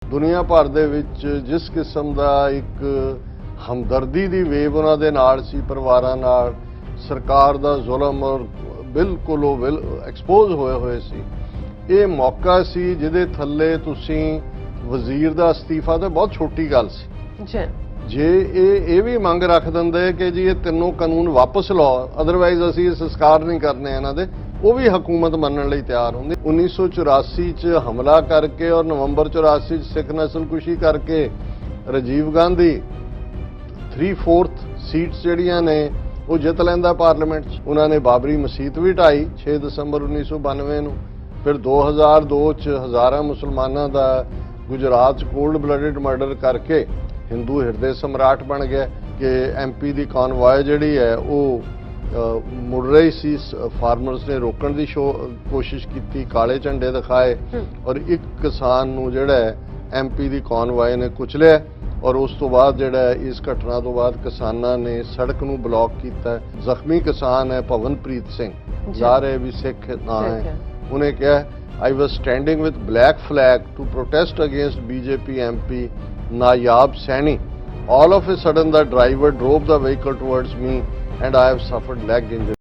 ਦੁਨੀਆ ਭਰ ਦੇ ਵਿੱਚ ਜਿਸ ਕਿਸਮ ਦਾ ਇੱਕ ਹਮਦਰਦੀ ਦੀ ਵੇਵ ਉਹਨਾਂ ਦੇ ਨਾਲ ਸੀ, ਪਰਿਵਾਰਾਂ ਨਾਲ, ਸਰਕਾਰ ਦਾ ਜ਼ੁਲਮ ਔਰ ਬਿਲਕੁਲ ਉਹ ਐਕਸਪੋਜ਼ ਹੋਏ ਸੀ। ਇਹ ਮੌਕਾ ਸੀ ਜਿਹਦੇ ਥੱਲੇ ਤੁਸੀਂ ਵਜ਼ੀਰ ਦਾ ਅਸਤੀਫਾ ਤਾਂ ਬਹੁਤ ਛੋਟੀ ਗੱਲ ਸੀ ਜੀ। ਜੇ ਇਹ ਵੀ ਮੰਗ ਰੱਖ ਦਿੰਦੇ ਕਿ ਜੀ ਇਹ ਤਿੰਨੋਂ ਕਾਨੂੰਨ ਵਾਪਸ ਲਓ, ਅਦਰਵਾਈਜ਼ ਅਸੀਂ ਇਹ ਸੰਸਕਾਰ ਨਹੀਂ ਕਰਨੇ ਇਹਨਾਂ ਦੇ, ਉਹ ਵੀ ਹਕੂਮਤ ਮੰਨਣ ਲਈ ਤਿਆਰ ਹੁੰਦੀ। 1984 ਚ ਹਮਲਾ ਕਰਕੇ ਔਰ ਨਵੰਬਰ 84 ਚ ਸਿੱਖ ਨਸਲਕੁਸ਼ੀ ਕਰਕੇ ਰਾਜੀਵ ਗਾਂਧੀ 3/4 ਸੀਟਸ ਜਿਹੜੀਆਂ ਨੇ ਉਹ ਜਿੱਤ ਲੈਂਦਾ ਪਾਰਲੀਮੈਂਟ 'ਚ। ਉਹਨਾਂ ਨੇ ਬਾਬਰੀ ਮਸਜਿਦ ਵੀ ਢਾਈ 6 ਦਸੰਬਰ 1992 ਨੂੰ। ਫਿਰ 2002 ਚ ਹਜ਼ਾਰਾਂ ਮੁਸਲਮਾਨਾਂ ਦਾ ਗੁਜਰਾਤ 'ਚ ਕੋਲਡ ਬਲੱਡਡ ਮਰਡਰ ਕਰਕੇ ਹਿੰਦੂ ਹਿਰਦੇ ਸਮਰਾਟ ਬਣ ਗਿਆ ਕਿ ਐਮਪੀ ਦੀ ਕਨਵਾਏ ਜਿਹੜੀ ਹੈ ਉਹ ਮੁੜ ਰਹੀ ਸੀ। ਫਾਰਮਰਸ ਨੇ ਰੋਕਣ ਦੀ ਕੋਸ਼ਿਸ਼ ਕੀਤੀ, ਕਾਲੇ ਝੰਡੇ ਦਿਖਾਏ ਔਰ ਇੱਕ ਕਿਸਾਨ ਨੂੰ ਜਿਹੜਾ ਐਮਪੀ ਦੀ ਕਨਵਾਏ ਨੇ ਕੁਚਲਿਆ। ਔਰ ਉਸ ਤੋਂ ਬਾਅਦ ਜਿਹੜਾ ਇਸ ਘਟਨਾ ਤੋਂ ਬਾਅਦ ਕਿਸਾਨਾਂ ਨੇ ਸੜਕ ਨੂੰ ਬਲੌਕ ਕੀਤਾ। ਜ਼ਖਮੀ ਕਿਸਾਨ ਹੈ ਭਵਨਪ੍ਰੀਤ ਸਿੰਘ, ਜ਼ਾਹਰ ਹੈ ਵੀ ਸਿੱਖ ਨਾ ਹੈ। ਉਹਨੇ ਕਿਹਾ I was standing with black flag to protest against BJP MP Nayab Saini. All of a sudden the driver drove the vehicle towards me and I have suffered leg injury.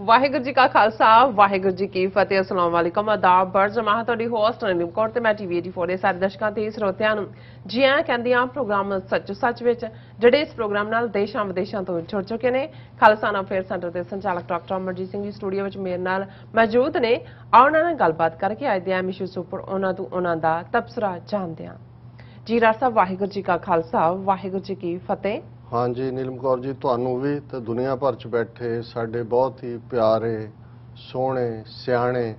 Waheguru ji ਕਾ ਖਾਲਸਾ ਵਾਹਿਗੁਰੂ ਜੀ ਕੀ ਫਤਿਹ। ਅਸਲਾਮ ਵਾਲੇਕਮ, ਆਦਾਬ, ਬਰਜਮਾਹ। ਤੁਹਾਡੀ ਹੋਸਟ ਨਿੰਮ ਕੌਰ ਤੇ ਮੈਂ TV 84 ਦੇ ਸਾਰੇ ਦਰਸ਼ਕਾਂ ਤੇ ਸਰੋਤਿਆਂ ਨੂੰ ਜੀ ਆਇਆਂ ਕਹਿੰਦੀ ਹਾਂ ਪ੍ਰੋਗਰਾਮ ਸੱਚੋ ਸੱਚ ਵਿੱਚ, ਜਿਹੜੇ ਇਸ ਪ੍ਰੋਗਰਾਮ ਨਾਲ ਦੇਸ਼ਾਂ ਵਿਦੇਸ਼ਾਂ ਤੋਂ ਜੁੜ ਚੁੱਕੇ ਨੇ। ਖਾਲਸਾਨਾ ਅਫੇਅਰ ਸੈਂਟਰ ਦੇ ਸੰਚਾਲਕ ਡਾਕਟਰ ਅਮਰਜੀਤ ਸਿੰਘ ਜੀ ਸਟੂਡੀਓ ਵਿੱਚ ਮੇਰੇ ਨਾਲ ਮੌਜੂਦ ਨੇ। ਆਓ ਉਹਨਾਂ ਨਾਲ ਗੱਲਬਾਤ ਕਰਕੇ ਅੱਜ ਦੇ ਅਹਿਮ ਇਸ਼ੂਜ਼ ਉੱਪਰ ਉਹਨਾਂ ਤੋਂ ਉਹਨਾਂ ਦਾ ਤਬਸਰਾ ਜਾਣਦੇ ਹਾਂ। ਜੀ ਰਾਜ ਸਾਹਿਬ, ਵਾਹਿਗੁਰੂ ਜੀ ਕਾ ਖਾਲਸਾ ਵਾਹਿਗੁਰੂ ਜੀ ਕੀ ਫਤਿਹ। हाँ जी नीलम कौर जी, ਤੁਹਾਨੂੰ ਵੀ ਤੇ ਦੁਨੀਆ ਭਰ ਚ ਬੈਠੇ ਸਾਡੇ ਬਹੁਤ ਹੀ ਪਿਆਰੇ ਸੋਹਣੇ ਸਿਆਣੇ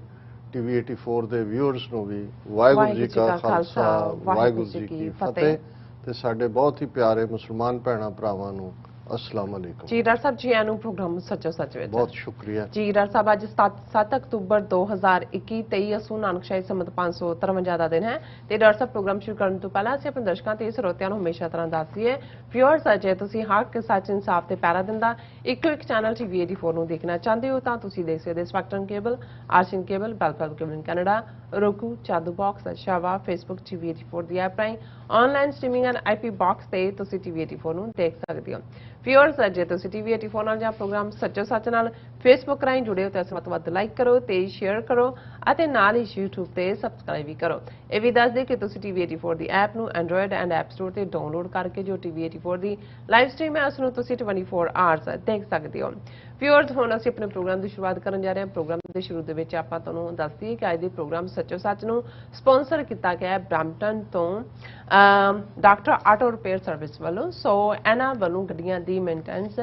TV 84 ਦੇ ਵਿਊਅਰਸ ਨੂੰ ਵੀ ਵਾਹਿਗੁਰੂ ਜੀ ਕਾ ਖਾਲਸਾ ਵਾਹਿਗੁਰੂ ਜੀ ਕੀ ਫਤਿਹ। ਤੇ ਸਾਡੇ ਬਹੁਤ ਹੀ ਪਿਆਰੇ ਮੁਸਲਮਾਨ ਭੈਣਾਂ ਭਰਾਵਾਂ ਨੂੰ अस्सलाम वालेकुम। जी डॉक्टर साहब, जी आनू प्रोग्राम सचो सच विच बहुत शुक्रिया जी। डॉक्टर साहब, अज 7 अक्तूबर 2021 23 असू नानकशाही संमत 553 ਦਾ ਦਿਨ ਹੈ ਤੇ ਡਾਕਟਰ ਸਾਹਿਬ ਪ੍ਰੋਗਰਾਮ ਸ਼ੁਰੂ ਕਰਨ ਤੋਂ ਪਹਿਲਾਂ ਅਸੀਂ ਆਪਣੇ ਦਰਸ਼ਕਾਂ ਤੇ ਸਰੋਤਿਆਂ ਨੂੰ ਹਮੇਸ਼ਾ ਤਰ੍ਹਾਂ ਦੱਸਦੀਏ ਵਿਊਅਰਸ, ਅਜੇ ਤੁਸੀਂ ਹੱਕ ਸੱਚ ਇਨਸਾਫ ਤੇ ਪੈਰਾ ਦਿੰਦਾ ਇੱਕੋ ਇੱਕ ਚੈਨਲ TV 84 ਨੂੰ ਦੇਖਣਾ ਚਾਹੁੰਦੇ ਹੋ ਤਾਂ ਤੁਸੀਂ ਦੇਖ ਸਕਦੇ ਸਪੈਕਟਰਮ ਕੇਬਲ, ਆਰਸ਼ਨ ਕੇਬਲ, ਬੈਲਫੈਲ cable in Canada, roku, Jadoo box, ਸ਼ਾਵਾ, ਫੇਸਬੁੱਕ TV 84 ਦੀ ਐਪ ਰਾਹੀਂ online streaming and IP box ਤੇ ਤੁਸੀਂ TV 84 ਨੂੰ ਦੇਖ ਸਕਦੇ ਹੋ। ਵਿਊਅਰਸ, ਜੇ ਤੁਸੀਂ TV 84 ਨਾਲ ਜਾਂ ਪ੍ਰੋਗਰਾਮ ਸੱਚੋ ਸੱਚ ਨਾਲ ਫੇਸਬੁੱਕ ਰਾਹੀਂ ਜੁੜੇ ਹੋ ਤਾਂ ਇਸ ਨੂੰ ਵੱਧ ਲਾਈਕ ਕਰੋ ਤੇ ਸ਼ੇਅਰ ਕਰੋ ਅਤੇ ਨਾਲ ਹੀ YouTube ਤੇ ਸਬਸਕ੍ਰਾਈਬ ਵੀ ਕਰੋ। ਇਹ ਵੀ ਦੱਸ ਦੇ ਕਿ ਤੁਸੀਂ TV 84 ਦੀ ਐਪ ਨੂੰ ਐਂਡਰੋਇਡ ਐਂਡ ਐਪ ਸਟੋਰ ਤੇ ਡਾਊਨਲੋਡ ਕਰਕੇ ਜੋ TV 84 ਦੀ ਲਾਈਵ ਸਟ੍ਰੀਮ ਹੈ ਉਸ ਨੂੰ ਤੁਸੀਂ 24 ਆਵਰਸ ਦੇਖ ਸਕਦੇ ਹੋ। ਵਿਊਅਰਸ, ਹੁਣ ਅਸੀਂ ਆਪਣੇ ਪ੍ਰੋਗਰਾਮ ਦੀ ਸ਼ੁਰੂਆਤ ਕਰਨ ਜਾ ਰਹੇ ਹਾਂ। ਪ੍ਰੋਗਰਾਮ ਦੇ ਸ਼ੁਰੂ ਦੇ ਵਿੱਚ ਆਪਾਂ ਤੁਹਾਨੂੰ ਦੱਸ ਦਈਏ ਕਿ ਅੱਜ ਦੇ ਪ੍ਰੋਗਰਾਮ ਸੱਚੋ ਸੱਚ ਨੂੰ ਸਪਾਂਸਰ ਕੀਤਾ ਗਿਆ ਹੈ ਬ੍ਰੈਂਪਟਨ ਤੋਂ ਡਾਕਟਰ ਆਟੋ ਰਿਪੇਅਰ ਸਰਵਿਸ ਵੱਲੋਂ। ਸੋ ਇਹਨਾਂ ਵੱਲੋਂ ਗੱਡੀਆਂ ਦੀ ਮੇਨਟੇਨੈਂਸ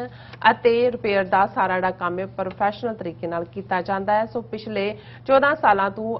ਅਤੇ ਰਿਪੇਅਰ ਦਾ ਸਾਰਾ ਜਿਹੜਾ ਕੰਮ ਹੈ ਪ੍ਰੋਫੈਸ਼ਨਲ ਤਰੀਕੇ ਨਾਲ ਕੀਤਾ ਜਾਂਦਾ ਹੈ। ਸੋ ਪਿਛਲੇ 14 ਸਾਲਾਂ ਤੋਂ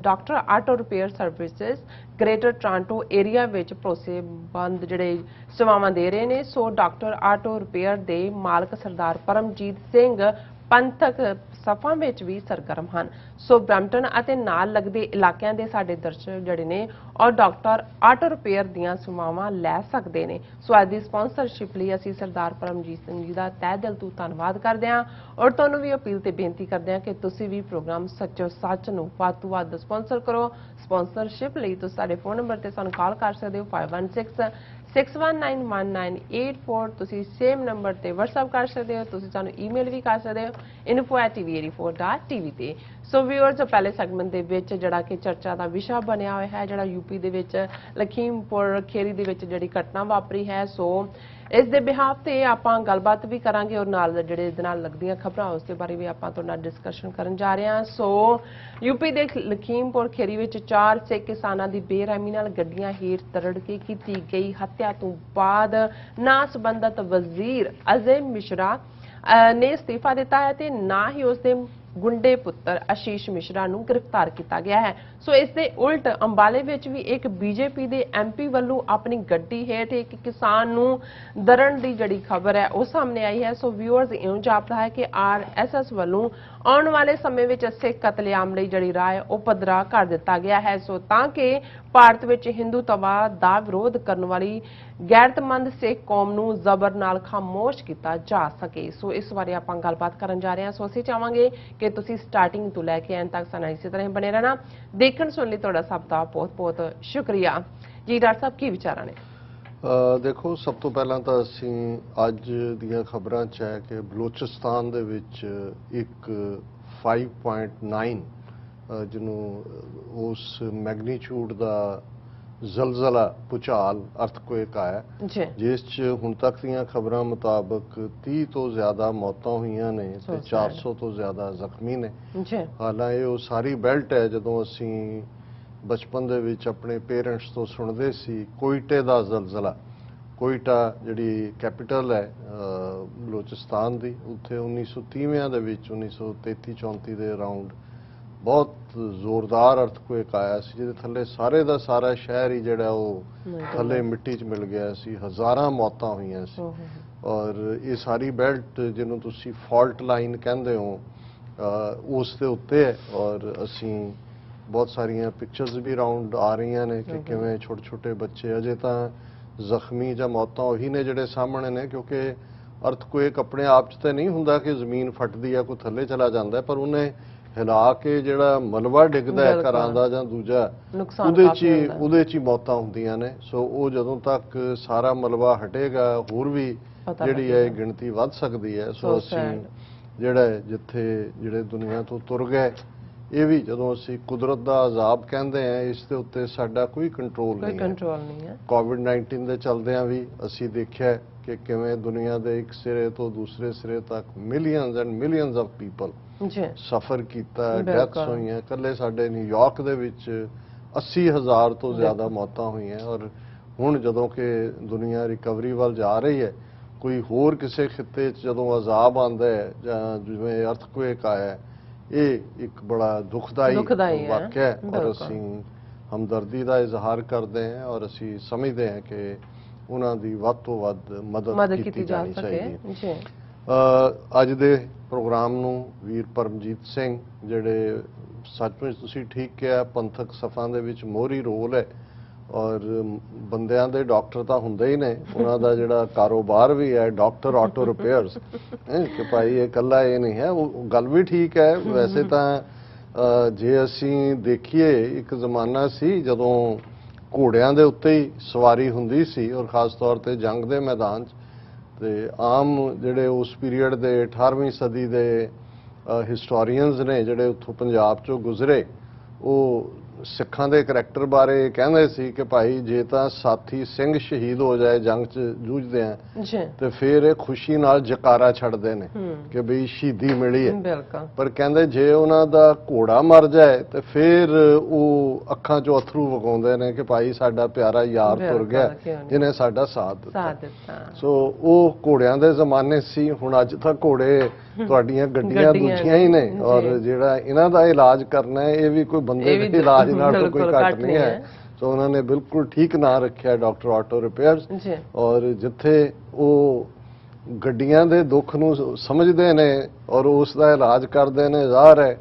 doctor auto repair services greater Toronto area ਵਿੱਚ ਭਰੋਸੇਮੰਦ ਜਿਹੜੇ ਸੇਵਾਵਾਂ ਦੇ ਰਹੇ ਨੇ। ਸੋ ਡਾਕਟਰ ਆਟੋ ਰਿਪੇਅਰ ਦੇ ਮਾਲਕ ਸਰਦਾਰ ਪਰਮਜੀਤ ਸਿੰਘ ਪੰਥਕ ਸਫਾ ਵਿੱਚ ਵੀ ਸਰਗਰਮ ਹਨ। ਸੋ ਬ੍ਰੈਂਪਟਨ ਅਤੇ ਨਾਲ ਲੱਗਦੇ ਇਲਾਕਿਆਂ ਦੇ ਸਾਡੇ ਦਰਸ਼ਕ ਜਿਹੜੇ ਨੇ ਔਰ ਡਾਕਟਰ ਆਟੋ ਰਿਪੇਅਰ ਦੀਆਂ ਸੇਵਾਵਾਂ ਲੈ ਸਕਦੇ ਨੇ। ਸੋ ਅੱਜ ਦੀ ਸਪਾਂਸਰਸ਼ਿਪ ਲਈ ਅਸੀਂ ਸਰਦਾਰ ਪਰਮਜੀਤ ਸਿੰਘ ਜੀ ਦਾ ਤਹਿ ਦਿਲ ਤੋਂ ਧੰਨਵਾਦ ਕਰਦੇ ਹਾਂ ਔਰ ਤੁਹਾਨੂੰ ਵੀ ਅਪੀਲ ਤੇ ਬੇਨਤੀ ਕਰਦੇ ਹਾਂ ਕਿ ਤੁਸੀਂ ਵੀ ਪ੍ਰੋਗਰਾਮ ਸੱਚੋ ਸੱਚ ਨੂੰ ਵੱਧ ਤੋਂ ਵੱਧ ਸਪਾਂਸਰ ਕਰੋ। ਸਪਾਂਸਰਸ਼ਿਪ ਲਈ ਤੁਸੀਂ ਸਾਡੇ ਫੋਨ ਨੰਬਰ ਤੇ ਸਾਨੂੰ ਕਾਲ ਕਰ ਸਕਦੇ ਹੋ 5166191984। ਤੁਸੀਂ ਸੇਮ ਨੰਬਰ ਤੇ WhatsApp ਕਰ ਸਕਦੇ ਹੋ। ਤੁਸੀਂ ਸਾਨੂੰ ਈਮੇਲ ਵੀ ਕਰ ਸਕਦੇ ਹੋ info@tv84.tv ਤੇ। ਸੋ ਵਿਊਅਰਸ, ਪਹਿਲੇ ਸੈਗਮੈਂਟ ਦੇ ਵਿੱਚ ਜਿਹੜਾ ਕਿ ਚਰਚਾ ਦਾ ਵਿਸ਼ਾ ਬਣਿਆ ਹੋਇਆ ਹੈ, ਜਿਹੜਾ ਯੂਪੀ ਦੇ ਵਿੱਚ ਲਖੀਮਪੁਰ ਖੇਰੀ ਦੇ ਵਿੱਚ ਜਿਹੜੀ ਘਟਨਾ ਵਾਪਰੀ ਹੈ, ਸੋ ਇਸ ਦੇ ਬਿਹਾਫ ਤੇ ਆਪਾਂ ਗੱਲਬਾਤ ਵੀ ਕਰਾਂਗੇ ਔਰ ਨਾਲ ਜਿਹੜੇ ਇਹਦੇ ਨਾਲ ਲੱਗਦੀਆਂ ਖਬਰਾਂ ਉਸ ਦੇ ਬਾਰੇ ਵੀ ਆਪਾਂ ਤੁਹਾਡੇ ਨਾਲ ਡਿਸਕਸ਼ਨ ਕਰਨ ਜਾ ਰਹੇ ਹਾਂ। ਸੋ ਯੂਪੀ ਦੇ ਲਖੀਮਪੁਰ ਖੇਰੀ ਵਿੱਚ 4 ਸਿੱਖ ਕਿਸਾਨਾਂ ਦੀ ਬੇਰਹਿਮੀ ਨਾਲ ਗੱਡੀਆਂ ਹੇਠ ਤਰੜ ਕੇ ਕੀਤੀ ਗਈ ਹੱਤਿਆ ਤੋਂ ਬਾਅਦ ਨਾ ਸੰਬੰਧਤ ਵਜ਼ੀਰ ਅਜ਼ੇ ਮਿਸ਼ਰਾ ਨੇ ਅਸਤੀਫਾ ਦਿੱਤਾ ਹੈ ਤੇ ਨਾ ਹੀ ਉਸ ਦੇ ਗੁੰਡੇ ਪੁੱਤਰ ਆਸ਼ੀਸ਼ ਮਿਸ਼ਰਾ ਨੂੰ ਗ੍ਰਿਫਤਾਰ ਕੀਤਾ ਗਿਆ ਹੈ। ਸੋ ਇਸ ਦੇ ਉਲਟ ਅੰਬਾਲੇ ਵਿੱਚ ਵੀ ਇੱਕ BJP ਦੇ MP ਵੱਲੋਂ ਆਪਣੀ ਗੱਡੀ ਹੇਠ ਇੱਕ ਕਿਸਾਨ ਨੂੰ ਦਰਣ ਦੀ ਜਿਹੜੀ ਖਬਰ ਹੈ ਉਹ ਸਾਹਮਣੇ ਆਈ ਹੈ। ਸੋ ਵਿਊਅਰਸ, ਇਉਂ ਜਾਪਦਾ ਹੈ ਕਿ RSS ਵੱਲੋਂ ਆਉਣ ਵਾਲੇ ਸਮੇਂ ਵਿੱਚ ਸਿੱਖ ਕਤਲੇਆਮ ਲਈ ਜਿਹੜੀ ਰਾਹ ਹੈ ਉਹ ਪੱਧਰਾ ਕਰ ਦਿੱਤਾ ਗਿਆ ਹੈ। ਸੋ ਤਾਂ ਕਿ ਭਾਰਤ ਵਿੱਚ ਹਿੰਦੂਤਵਾ ਦਾ ਵਿਰੋਧ ਕਰਨ ਵਾਲੀ ਗੈਰਤਮੰਦ ਸਿੱਖ ਕੌਮ ਨੂੰ ਜ਼ਬਰ ਨਾਲ ਖਾਮੋਸ਼ ਕੀਤਾ ਜਾ ਸਕੇ। ਸੋ ਇਸ ਬਾਰੇ ਆਪਾਂ ਗੱਲਬਾਤ ਕਰਨ ਜਾ ਰਹੇ ਹਾਂ। ਸੋ ਅਸੀਂ ਚਾਹਾਂਗੇ ਕਿ ਤੁਸੀਂ ਸਟਾਰਟਿੰਗ ਤੋਂ ਲੈ ਕੇ ਐਂਡ ਤੱਕ ਸਾਨੂੰ ਇਸੇ ਤਰ੍ਹਾਂ ਹੀ ਬਣੇ ਰਹਿਣਾ। ਦੇਖਣ ਸੁਣਨ ਲਈ ਤੁਹਾਡਾ ਸਭ ਦਾ ਬਹੁਤ-ਬਹੁਤ ਸ਼ੁਕਰੀਆ ਜੀ। ਡਾਕਟਰ ਸਾਹਿਬ ਕੀ ਵਿਚਾਰਾਂ ਨੇ? ਦੇਖੋ, ਸਭ ਤੋਂ ਪਹਿਲਾਂ ਤਾਂ ਅਸੀਂ ਅੱਜ ਦੀਆਂ ਖਬਰਾਂ 'ਚ ਹੈ ਕਿ ਬਲੋਚਿਸਤਾਨ ਦੇ ਵਿੱਚ ਇੱਕ 5.9 ਜਿਹਨੂੰ ਉਸ ਮੈਗਨੀਚਿਊਡ ਦਾ ਜ਼ਲਜ਼ਲਾ ਭੂਚਾਲ ਅਰਥਕੁਏਕ ਆਇਆ, ਜਿਸ 'ਚ ਹੁਣ ਤੱਕ ਦੀਆਂ ਖਬਰਾਂ ਮੁਤਾਬਕ 30 ਤੋਂ ਜ਼ਿਆਦਾ ਮੌਤਾਂ ਹੋਈਆਂ ਨੇ ਤੇ 400 ਤੋਂ ਜ਼ਿਆਦਾ ਜ਼ਖਮੀ ਨੇ। ਹਾਲਾਂਕਿ ਉਹ ਸਾਰੀ ਬੈਲਟ ਹੈ ਜਦੋਂ ਅਸੀਂ ਬਚਪਨ ਦੇ ਵਿੱਚ ਆਪਣੇ ਪੇਰੈਂਟਸ ਤੋਂ ਸੁਣਦੇ ਸੀ ਕੋਇਟੇ ਦਾ ਜ਼ਲਜ਼ਲਾ। ਕੋਇਟਾ ਜਿਹੜੀ ਕੈਪੀਟਲ ਹੈ ਬਲੋਚਿਸਤਾਨ ਦੀ, ਉੱਥੇ 1930ਵਿਆਂ ਦੇ ਵਿੱਚ 1933-34 ਦੇ ਅਰਾਊਂਡ ਬਹੁਤ ਜ਼ੋਰਦਾਰ ਅਰਥਕੁਏਕ ਆਇਆ ਸੀ, ਜਿਹਦੇ ਥੱਲੇ ਸਾਰੇ ਦਾ ਸਾਰਾ ਸ਼ਹਿਰ ਹੀ ਜਿਹੜਾ ਉਹ ਥੱਲੇ ਮਿੱਟੀ 'ਚ ਮਿਲ ਗਿਆ ਸੀ। ਹਜ਼ਾਰਾਂ ਮੌਤਾਂ ਹੋਈਆਂ ਸੀ। ਔਰ ਇਹ ਸਾਰੀ ਬੈਲਟ ਜਿਹਨੂੰ ਤੁਸੀਂ ਫਾਲਟ ਲਾਈਨ ਕਹਿੰਦੇ ਹੋ ਉਸ ਦੇ ਉੱਤੇ ਹੈ। ਔਰ ਅਸੀਂ ਬਹੁਤ ਸਾਰੀਆਂ ਪਿਕਚਰਸ ਵੀ ਅਰਾਊਂਡ ਆ ਰਹੀਆਂ ਨੇ ਕਿ ਕਿਵੇਂ ਛੋਟੇ ਛੋਟੇ ਬੱਚੇ, ਅਜੇ ਤਾਂ ਜ਼ਖਮੀ ਜਾਂ ਮੌਤਾਂ ਉਹੀ ਨੇ ਜਿਹੜੇ ਸਾਹਮਣੇ ਨੇ, ਕਿਉਂਕਿ ਅਰਥਕੁਏਕ ਆਪਣੇ ਆਪ 'ਚ ਤਾਂ ਨਹੀਂ ਹੁੰਦਾ ਕਿ ਜ਼ਮੀਨ ਫਟਦੀ ਆ ਕੋਈ ਥੱਲੇ ਚਲਾ ਜਾਂਦਾ, ਪਰ ਉਹਨੇ ਹਿਲਾ ਕੇ ਜਿਹੜਾ ਮਲਬਾ ਡਿੱਗਦਾ ਹੈ ਘਰਾਂ ਦਾ ਜਾਂ ਦੂਜਾ, ਉਹਦੇ 'ਚ ਹੀ ਮੌਤਾਂ ਹੁੰਦੀਆਂ ਨੇ। ਸੋ ਉਹ ਜਦੋਂ ਤੱਕ ਸਾਰਾ ਮਲਬਾ ਹਟੇਗਾ ਹੋਰ ਵੀ ਜਿਹੜੀ ਹੈ ਗਿਣਤੀ ਵੱਧ ਸਕਦੀ ਹੈ। ਸੋ ਅਸੀਂ ਜਿਹੜਾ ਜਿੱਥੇ ਜਿਹੜੇ ਦੁਨੀਆ ਤੋਂ ਤੁਰ ਗਏ, ਇਹ ਵੀ ਜਦੋਂ ਅਸੀਂ ਕੁਦਰਤ ਦਾ ਅਜ਼ਾਬ ਕਹਿੰਦੇ ਹਾਂ, ਇਸ ਦੇ ਉੱਤੇ ਸਾਡਾ ਕੋਈ ਕੰਟਰੋਲ ਨਹੀਂ ਹੈ। ਕੋਵਿਡ-19 ਦੇ ਚਲਦਿਆਂ ਵੀ ਅਸੀਂ ਦੇਖਿਆ ਕਿ ਕਿਵੇਂ ਦੁਨੀਆ ਦੇ ਇੱਕ ਸਿਰੇ ਤੋਂ ਦੂਸਰੇ ਸਿਰੇ ਤੱਕ millions and millions of people ਸਫਰ ਕੀਤਾ, ਡੈਥਸ ਹੋਈਆਂ। ਇਕੱਲੇ ਸਾਡੇ ਨਿਊਯਾਰਕ ਦੇ ਵਿੱਚ 80,000 ਤੋਂ ਜ਼ਿਆਦਾ ਮੌਤਾਂ ਹੋਈਆਂ। ਔਰ ਹੁਣ ਜਦੋਂ ਕਿ ਦੁਨੀਆ ਰਿਕਵਰੀ ਵੱਲ ਜਾ ਰਹੀ ਹੈ, ਕੋਈ ਹੋਰ ਕਿਸੇ ਖਿੱਤੇ 'ਚ ਜਦੋਂ ਅਜ਼ਾਬ ਆਉਂਦਾ ਹੈ ਜਾਂ ਜਿਵੇਂ ਅਰਥਕੁਏਕ ਆਇਆ, ਇਹ ਇੱਕ ਬੜਾ ਦੁਖਦਾਈ ਵਾਕਿਆ ਹੈ। ਔਰ ਅਸੀਂ ਹਮਦਰਦੀ ਦਾ ਇਜ਼ਹਾਰ ਕਰਦੇ ਹਾਂ ਔਰ ਅਸੀਂ ਸਮਝਦੇ ਹਾਂ ਕਿ ਉਹਨਾਂ ਦੀ ਵੱਧ ਤੋਂ ਵੱਧ ਮਦਦ ਕੀਤੀ ਜਾਣੀ ਚਾਹੀਦੀ ਹੈ। ਅੱਜ ਦੇ ਪ੍ਰੋਗਰਾਮ ਨੂੰ ਵੀਰ ਪਰਮਜੀਤ ਸਿੰਘ, ਜਿਹੜੇ ਸੱਚਮੁੱਚ ਤੁਸੀਂ ਠੀਕ ਕਿਹਾ ਪੰਥਕ ਸਫਾਂ ਦੇ ਵਿੱਚ ਮੋਹਰੀ ਰੋਲ ਹੈ, ਔਰ ਬੰਦਿਆਂ ਦੇ ਡਾਕਟਰ ਤਾਂ ਹੁੰਦੇ ਹੀ ਨੇ, ਉਹਨਾਂ ਦਾ ਜਿਹੜਾ ਕਾਰੋਬਾਰ ਵੀ ਹੈ ਡਾਕਟਰ ਆਟੋ ਰਿਪੇਅਰਸ, ਕਿ ਭਾਈ ਇਹ ਇਕੱਲਾ ਇਹ ਨਹੀਂ ਹੈ। ਉਹ ਗੱਲ ਵੀ ਠੀਕ ਹੈ। ਵੈਸੇ ਤਾਂ ਜੇ ਅਸੀਂ ਦੇਖੀਏ, ਇੱਕ ਜ਼ਮਾਨਾ ਸੀ ਜਦੋਂ ਘੋੜਿਆਂ ਦੇ ਉੱਤੇ ਹੀ ਸਵਾਰੀ ਹੁੰਦੀ ਸੀ, ਔਰ ਖਾਸ ਤੌਰ ਤੇ ਜੰਗ ਦੇ ਮੈਦਾਨ 'ਚ। ਤੇ ਆਮ ਜਿਹੜੇ ਉਸ ਪੀਰੀਅਡ ਦੇ 18ਵੀਂ ਸਦੀ ਦੇ ਹਿਸਟੋਰੀਅਨਸ ਨੇ ਜਿਹੜੇ ਉੱਥੋਂ ਪੰਜਾਬ 'ਚੋਂ ਗੁਜ਼ਰੇ, ਉਹ ਸਿੱਖਾਂ ਦੇ ਕਰੈਕਟਰ ਬਾਰੇ ਕਹਿੰਦੇ ਸੀ ਕਿ ਭਾਈ ਜੇ ਤਾਂ ਸਾਥੀ ਸਿੰਘ ਸ਼ਹੀਦ ਹੋ ਜਾਏ ਜੰਗ 'ਚ ਜੂਝਦੇ ਆ ਤੇ ਫਿਰ ਇਹ ਖੁਸ਼ੀ ਨਾਲ ਜਕਾਰਾ ਛੱਡਦੇ ਨੇ ਕਿ ਬਈ ਸ਼ਹੀਦੀ ਮਿਲੀ ਹੈ। ਪਰ ਕਹਿੰਦੇ ਜੇ ਉਹਨਾਂ ਦਾ ਘੋੜਾ ਮਰ ਜਾਏ ਤੇ ਫਿਰ ਉਹ ਅੱਖਾਂ 'ਚੋਂ ਅਥਰੂ ਵਗਾਉਂਦੇ ਨੇ ਕਿ ਭਾਈ ਸਾਡਾ ਪਿਆਰਾ ਯਾਰ ਤੁਰ ਗਿਆ, ਜਿਹਨੇ ਸਾਡਾ ਸਾਥ ਦਿੱਤਾ। ਸੋ ਉਹ ਘੋੜਿਆਂ ਦੇ ਜ਼ਮਾਨੇ ਸੀ। ਹੁਣ ਅੱਜ ਤਾਂ ਘੋੜੇ ਤੁਹਾਡੀਆਂ ਗੱਡੀਆਂ ਦੂਜੀਆਂ ਹੀ ਨੇ। ਔਰ ਜਿਹੜਾ ਇਹਨਾਂ ਦਾ ਇਲਾਜ ਕਰਨਾ ਹੈ, ਇਹ ਵੀ ਕੋਈ ਬੰਦੇ ਦੇ ਇਲਾਜ ਨਾਲ ਕੋਈ ਘੱਟ ਨਹੀਂ ਹੈ। ਸੋ ਉਹਨਾਂ ਨੇ ਬਿਲਕੁਲ ਠੀਕ ਨਾਂ ਰੱਖਿਆ ਡਾਕਟਰ ਆਟੋ ਰਿਪੇਅਰਸ। ਔਰ ਜਿੱਥੇ ਉਹ ਗੱਡੀਆਂ ਦੇ ਦੁੱਖ ਨੂੰ ਸਮਝਦੇ ਨੇ ਔਰ ਉਸ ਦਾ ਇਲਾਜ ਕਰਦੇ ਨੇ, ਜ਼ਾਹਰ ਹੈ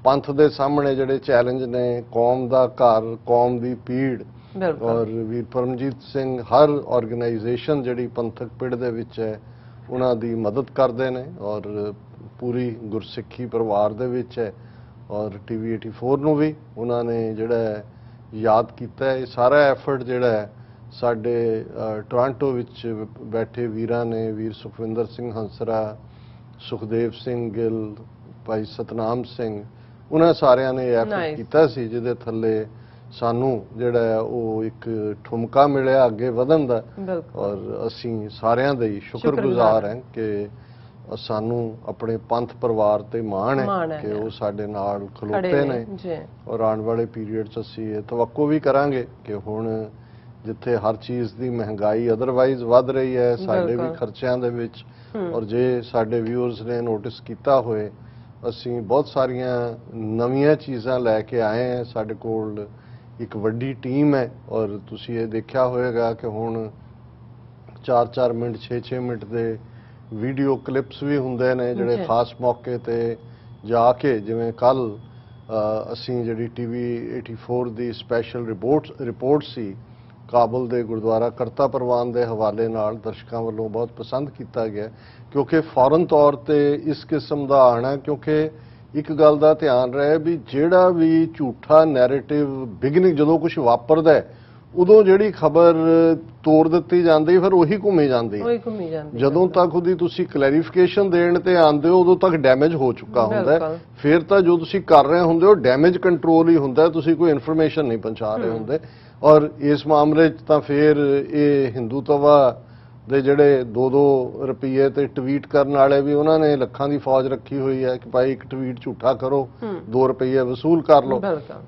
ਪੰਥ ਦੇ ਸਾਹਮਣੇ ਜਿਹੜੇ ਚੈਲੰਜ ਨੇ, ਕੌਮ ਦਾ ਘਰ, ਕੌਮ ਦੀ ਪੀੜ, ਔਰ ਵੀਰ ਪਰਮਜੀਤ ਸਿੰਘ ਹਰ ਆਰਗੇਨਾਈਜੇਸ਼ਨ ਜਿਹੜੀ ਪੰਥਕ ਪਿੜ ਦੇ ਵਿੱਚ ਹੈ ਉਹਨਾਂ ਦੀ ਮਦਦ ਕਰਦੇ ਨੇ। ਔਰ ਪੂਰੀ ਗੁਰਸਿੱਖੀ ਪਰਿਵਾਰ ਦੇ ਵਿੱਚ ਹੈ। ਔਰ TV 84 ਨੂੰ ਵੀ ਉਹਨਾਂ ਨੇ ਜਿਹੜਾ ਯਾਦ ਕੀਤਾ ਹੈ। ਇਹ ਸਾਰਾ ਐਫਰਟ ਜਿਹੜਾ ਹੈ ਸਾਡੇ ਟੋਰਾਂਟੋ ਵਿੱਚ ਬੈਠੇ ਵੀਰਾਂ ਨੇ, ਵੀਰ ਸੁਖਵਿੰਦਰ ਸਿੰਘ ਹੰਸਰਾ, ਸੁਖਦੇਵ ਸਿੰਘ ਗਿੱਲ, ਭਾਈ ਸਤਨਾਮ ਸਿੰਘ, ਉਹਨਾਂ ਸਾਰਿਆਂ ਨੇ ਐਫਰਟ ਕੀਤਾ ਸੀ, ਜਿਹਦੇ ਥੱਲੇ ਸਾਨੂੰ ਜਿਹੜਾ ਉਹ ਇੱਕ ਠੁਮਕਾ ਮਿਲਿਆ ਅੱਗੇ ਵਧਣ ਦਾ। ਔਰ ਅਸੀਂ ਸਾਰਿਆਂ ਦੇ ਸ਼ੁਕਰਗੁਜ਼ਾਰ ਹਾਂ ਕਿ ਸਾਨੂੰ ਆਪਣੇ ਪੰਥ ਪਰਿਵਾਰ ਤੇ ਮਾਣ ਹੈ ਕਿ ਉਹ ਸਾਡੇ ਨਾਲ ਖਲੋਤੇ ਨੇ। ਔਰ ਆਉਣ ਵਾਲੇ ਪੀਰੀਅਡ 'ਚ ਅਸੀਂ ਇਹ ਤਵੱਕੋ ਵੀ ਕਰਾਂਗੇ ਕਿ ਹੁਣ ਜਿੱਥੇ ਹਰ ਚੀਜ਼ ਦੀ ਮਹਿੰਗਾਈ ਅਦਰਵਾਈਜ਼ ਵੱਧ ਰਹੀ ਹੈ ਸਾਡੇ ਵੀ ਖਰਚਿਆਂ ਦੇ ਵਿੱਚ, ਔਰ ਜੇ ਸਾਡੇ ਵਿਊਅਰਸ ਨੇ ਨੋਟਿਸ ਕੀਤਾ ਹੋਏ, ਅਸੀਂ ਬਹੁਤ ਸਾਰੀਆਂ ਨਵੀਆਂ ਚੀਜ਼ਾਂ ਲੈ ਕੇ ਆਏ ਹਾਂ। ਸਾਡੇ ਕੋਲ ਇੱਕ ਵੱਡੀ ਟੀਮ ਹੈ ਔਰ ਤੁਸੀਂ ਇਹ ਦੇਖਿਆ ਹੋਵੇਗਾ ਕਿ ਹੁਣ 4-4 ਮਿੰਟ 6-6 ਮਿੰਟ ਦੇ ਵੀਡੀਓ ਕਲਿੱਪਸ ਵੀ ਹੁੰਦੇ ਨੇ ਜਿਹੜੇ ਖਾਸ ਮੌਕੇ ਤੇ ਜਾ ਕੇ, ਜਿਵੇਂ ਕੱਲ ਅਸੀਂ ਜਿਹੜੀ ਟੀਵੀ 84 ਦੀ ਸਪੈਸ਼ਲ ਰਿਪੋਰਟ ਸੀ ਕਾਬਲ ਦੇ ਗੁਰਦੁਆਰਾ ਕਰਤਾ ਪ੍ਰਵਾਨ ਦੇ ਹਵਾਲੇ ਨਾਲ ਦਰਸ਼ਕਾਂ ਵੱਲੋਂ ਬਹੁਤ ਪਸੰਦ ਕੀਤਾ ਗਿਆ, ਕਿਉਂਕਿ ਫੌਰਨ ਤੌਰ ਤੇ ਇਸ ਕਿਸਮ ਦਾ ਆਣਾ, ਕਿਉਂਕਿ ਇੱਕ ਗੱਲ ਦਾ ਧਿਆਨ ਰਹੇ ਵੀ ਜਿਹੜਾ ਵੀ ਝੂਠਾ ਨੈਰੇਟਿਵ ਬਿਗਨਿੰਗ ਜਦੋਂ ਕੁਝ ਵਾਪਰਦਾ ਹੈ ਉਦੋਂ ਜਿਹੜੀ ਖਬਰ ਤੋੜ ਦਿੱਤੀ ਜਾਂਦੀ ਫਿਰ ਉਹੀ ਘੁੰਮੀ ਜਾਂਦੀ ਜਦੋਂ ਤੱਕ ਉਹਦੀ ਤੁਸੀਂ ਕਲੈਰੀਫਿਕੇਸ਼ਨ ਦੇਣ ਤੇ ਆਉਂਦੇ ਹੋ ਉਦੋਂ ਤੱਕ ਡੈਮੇਜ ਹੋ ਚੁੱਕਾ ਹੁੰਦਾ ਹੈ। ਫਿਰ ਤਾਂ ਜੋ ਤੁਸੀਂ ਕਰ ਰਹੇ ਹੁੰਦੇ ਹੋ ਡੈਮੇਜ ਕੰਟਰੋਲ ਹੀ ਹੁੰਦਾ, ਤੁਸੀਂ ਕੋਈ ਇਨਫੋਰਮੇਸ਼ਨ ਨਹੀਂ ਪਹੁੰਚਾ ਰਹੇ ਹੁੰਦੇ। ਔਰ ਇਸ ਮਾਮਲੇ 'ਚ ਤਾਂ ਫਿਰ ਇਹ ਹਿੰਦੂਤਵਾ ਦੇ ਜਿਹੜੇ 2-2 ਰੁਪਏ ਤੇ ਟਵੀਟ ਕਰਨ ਵਾਲੇ ਵੀ ਉਹਨਾਂ ਨੇ ਲੱਖਾਂ ਦੀ ਫੌਜ ਰੱਖੀ ਹੋਈ ਹੈ ਕਿ ਭਾਈ ਇੱਕ ਟਵੀਟ ਝੂਠਾ ਕਰੋ 2 ਰੁਪਏ ਵਸੂਲ ਕਰ ਲਓ।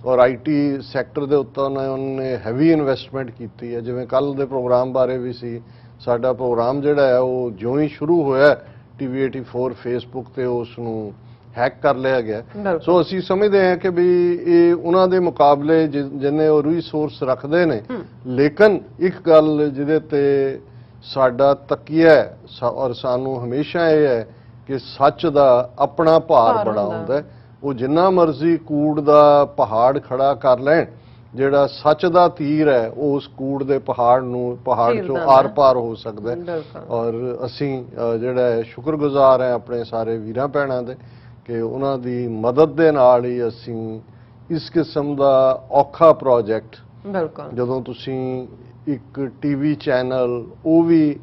ਔਰ ਆਈਟੀ ਸੈਕਟਰ ਦੇ ਉੱਤੇ ਉਹਨਾਂ ਨੇ ਹੈਵੀ ਇਨਵੈਸਟਮੈਂਟ ਕੀਤੀ ਹੈ। ਜਿਵੇਂ ਕੱਲ ਦੇ ਪ੍ਰੋਗਰਾਮ ਬਾਰੇ ਵੀ ਸੀ, ਸਾਡਾ ਪ੍ਰੋਗਰਾਮ ਜਿਹੜਾ ਹੈ ਉਹ ਜਿਉਂ ਹੀ ਸ਼ੁਰੂ ਹੋਇਆ ਟੀਵੀ 84 ਫੇਸਬੁੱਕ ਤੇ ਉਸ ਨੂੰ हैक कर लिया गया। सो असी समझते हैं कि भी ये उन्होंने मुकाबले जिन्हें वो रिसोर्स रखते हैं, लेकिन एक गल जिदे ते साडा तकिया है और सानू हमेशा ये है कि सच दा अपना भार बड़ा होंदा है। वो जिन्ना मर्जी कूड़ दा पहाड़ खड़ा कर लैन, ਜਿਹੜਾ ਸੱਚ ਦਾ ਤੀਰ ਹੈ ਉਹ ਉਸ ਕੂੜ ਦੇ ਪਹਾੜ ਚੋਂ ਆਰ ਪਾਰ ਹੋ ਸਕਦਾ ਹੈ। ਔਰ ਅਸੀਂ ਜਿਹੜਾ ਹੈ ਸ਼ੁਕਰਗੁਜ਼ਾਰ ਹੈ ਆਪਣੇ ਸਾਰੇ ਵੀਰਾਂ ਭੈਣਾਂ ਦੇ ਕਿ ਉਹਨਾਂ ਦੀ ਮਦਦ ਦੇ ਨਾਲ ਹੀ ਅਸੀਂ ਇਸ ਕਿਸਮ ਦਾ ਔਖਾ ਪ੍ਰੋਜੈਕਟ, ਜਦੋਂ ਤੁਸੀਂ ਇੱਕ ਟੀਵੀ ਚੈਨਲ ਉਹ ਵੀ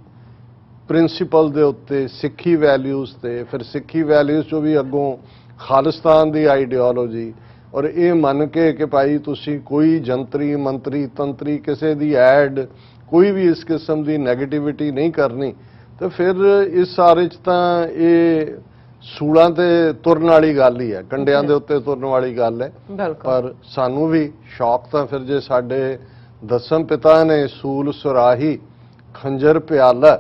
ਪ੍ਰਿੰਸੀਪਲ ਦੇ ਉੱਤੇ ਸਿੱਖੀ ਵੈਲਿਊਜ਼ ਤੇ ਫਿਰ ਸਿੱਖੀ ਵੈਲਿਊਜ਼ ਚੋਂ ਵੀ ਅੱਗੋਂ ਖਾਲਿਸਤਾਨ ਦੀ ਆਈਡੀਓਲੋਜੀ ਔਰ ਇਹ ਮੰਨ ਕੇ ਕਿ ਭਾਈ ਤੁਸੀਂ ਕੋਈ ਜੰਤਰੀ ਮੰਤਰੀ ਤੰਤਰੀ ਕਿਸੇ ਦੀ ਐਡ ਕੋਈ ਵੀ ਇਸ ਕਿਸਮ ਦੀ ਨੈਗੇਟਿਵਿਟੀ ਨਹੀਂ ਕਰਨੀ, ਤੇ ਫਿਰ ਇਸ ਸਾਰੇ 'ਚ ਤਾਂ ਇਹ ਸੂਲਾਂ ਤੇ ਤੁਰਨ ਵਾਲੀ ਗੱਲ ਹੀ ਹੈ, ਕੰਡਿਆਂ ਦੇ ਉੱਤੇ ਤੁਰਨ ਵਾਲੀ ਗੱਲ ਹੈ। ਪਰ ਸਾਨੂੰ ਵੀ ਸ਼ੌਕ ਤਾਂ ਫਿਰ ਜੇ ਸਾਡੇ ਦਸਮ ਪਿਤਾ ਨੇ ਸੂਲ ਸੁਰਾਹੀ ਖੰਜਰ ਪਿਆਲਾ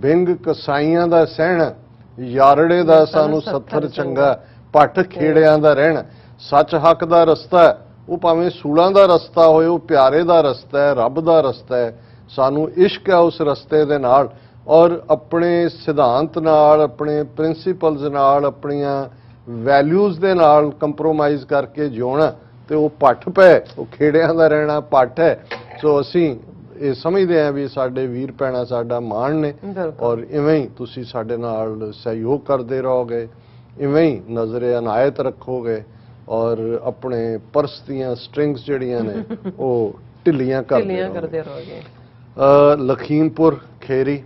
ਬਿੰਗ ਕਸਾਈਆਂ ਦਾ ਸਹਿਣ ਯਾਰੜੇ ਦਾ ਸਾਨੂੰ ਸੱਥਰ ਚੰਗਾ ਪੱਟ ਖੇੜਿਆਂ ਦਾ ਰਹਿਣ। ਸੱਚ ਹੱਕ ਦਾ ਰਸਤਾ ਹੈ, ਉਹ ਭਾਵੇਂ ਸੂਲਾਂ ਦਾ ਰਸਤਾ ਹੋਏ, ਉਹ ਪਿਆਰੇ ਦਾ ਰਸਤਾ ਹੈ, ਰੱਬ ਦਾ ਰਸਤਾ ਹੈ। ਸਾਨੂੰ ਇਸ਼ਕ ਹੈ ਉਸ ਰਸਤੇ ਦੇ ਨਾਲ ਔਰ ਆਪਣੇ ਸਿਧਾਂਤ ਨਾਲ, ਆਪਣੇ ਪ੍ਰਿੰਸੀਪਲਸ ਨਾਲ, ਆਪਣੀਆਂ ਵੈਲਿਊਜ਼ ਦੇ ਨਾਲ ਕੰਪਰੋਮਾਈਜ਼ ਕਰਕੇ ਜਿਉਣਾ, ਤੇ ਉਹ ਪੱਠ ਪੈ ਉਹ ਖੇੜਿਆਂ ਦਾ ਰਹਿਣਾ ਪੱਠ ਹੈ। ਸੋ ਅਸੀਂ ਇਹ ਸਮਝਦੇ ਹਾਂ ਵੀ ਸਾਡੇ ਵੀਰ ਭੈਣਾਂ ਸਾਡਾ ਮਾਣ ਨੇ ਔਰ ਇਵੇਂ ਹੀ ਤੁਸੀਂ ਸਾਡੇ ਨਾਲ ਸਹਿਯੋਗ ਕਰਦੇ ਰਹੋਗੇ, ਇਵੇਂ ਹੀ ਨਜ਼ਰੇ ਅਨਾਇਤ ਰੱਖੋਗੇ ਔਰ ਆਪਣੇ ਪਰਸ ਦੀਆਂ ਸਟ੍ਰਿੰਗਸ ਜਿਹੜੀਆਂ ਨੇ ਉਹ ਢਿੱਲੀਆਂ ਕਰਦੇ ਰਹੋਗੇ। ਲਖੀਮਪੁਰ ਖੇਰੀ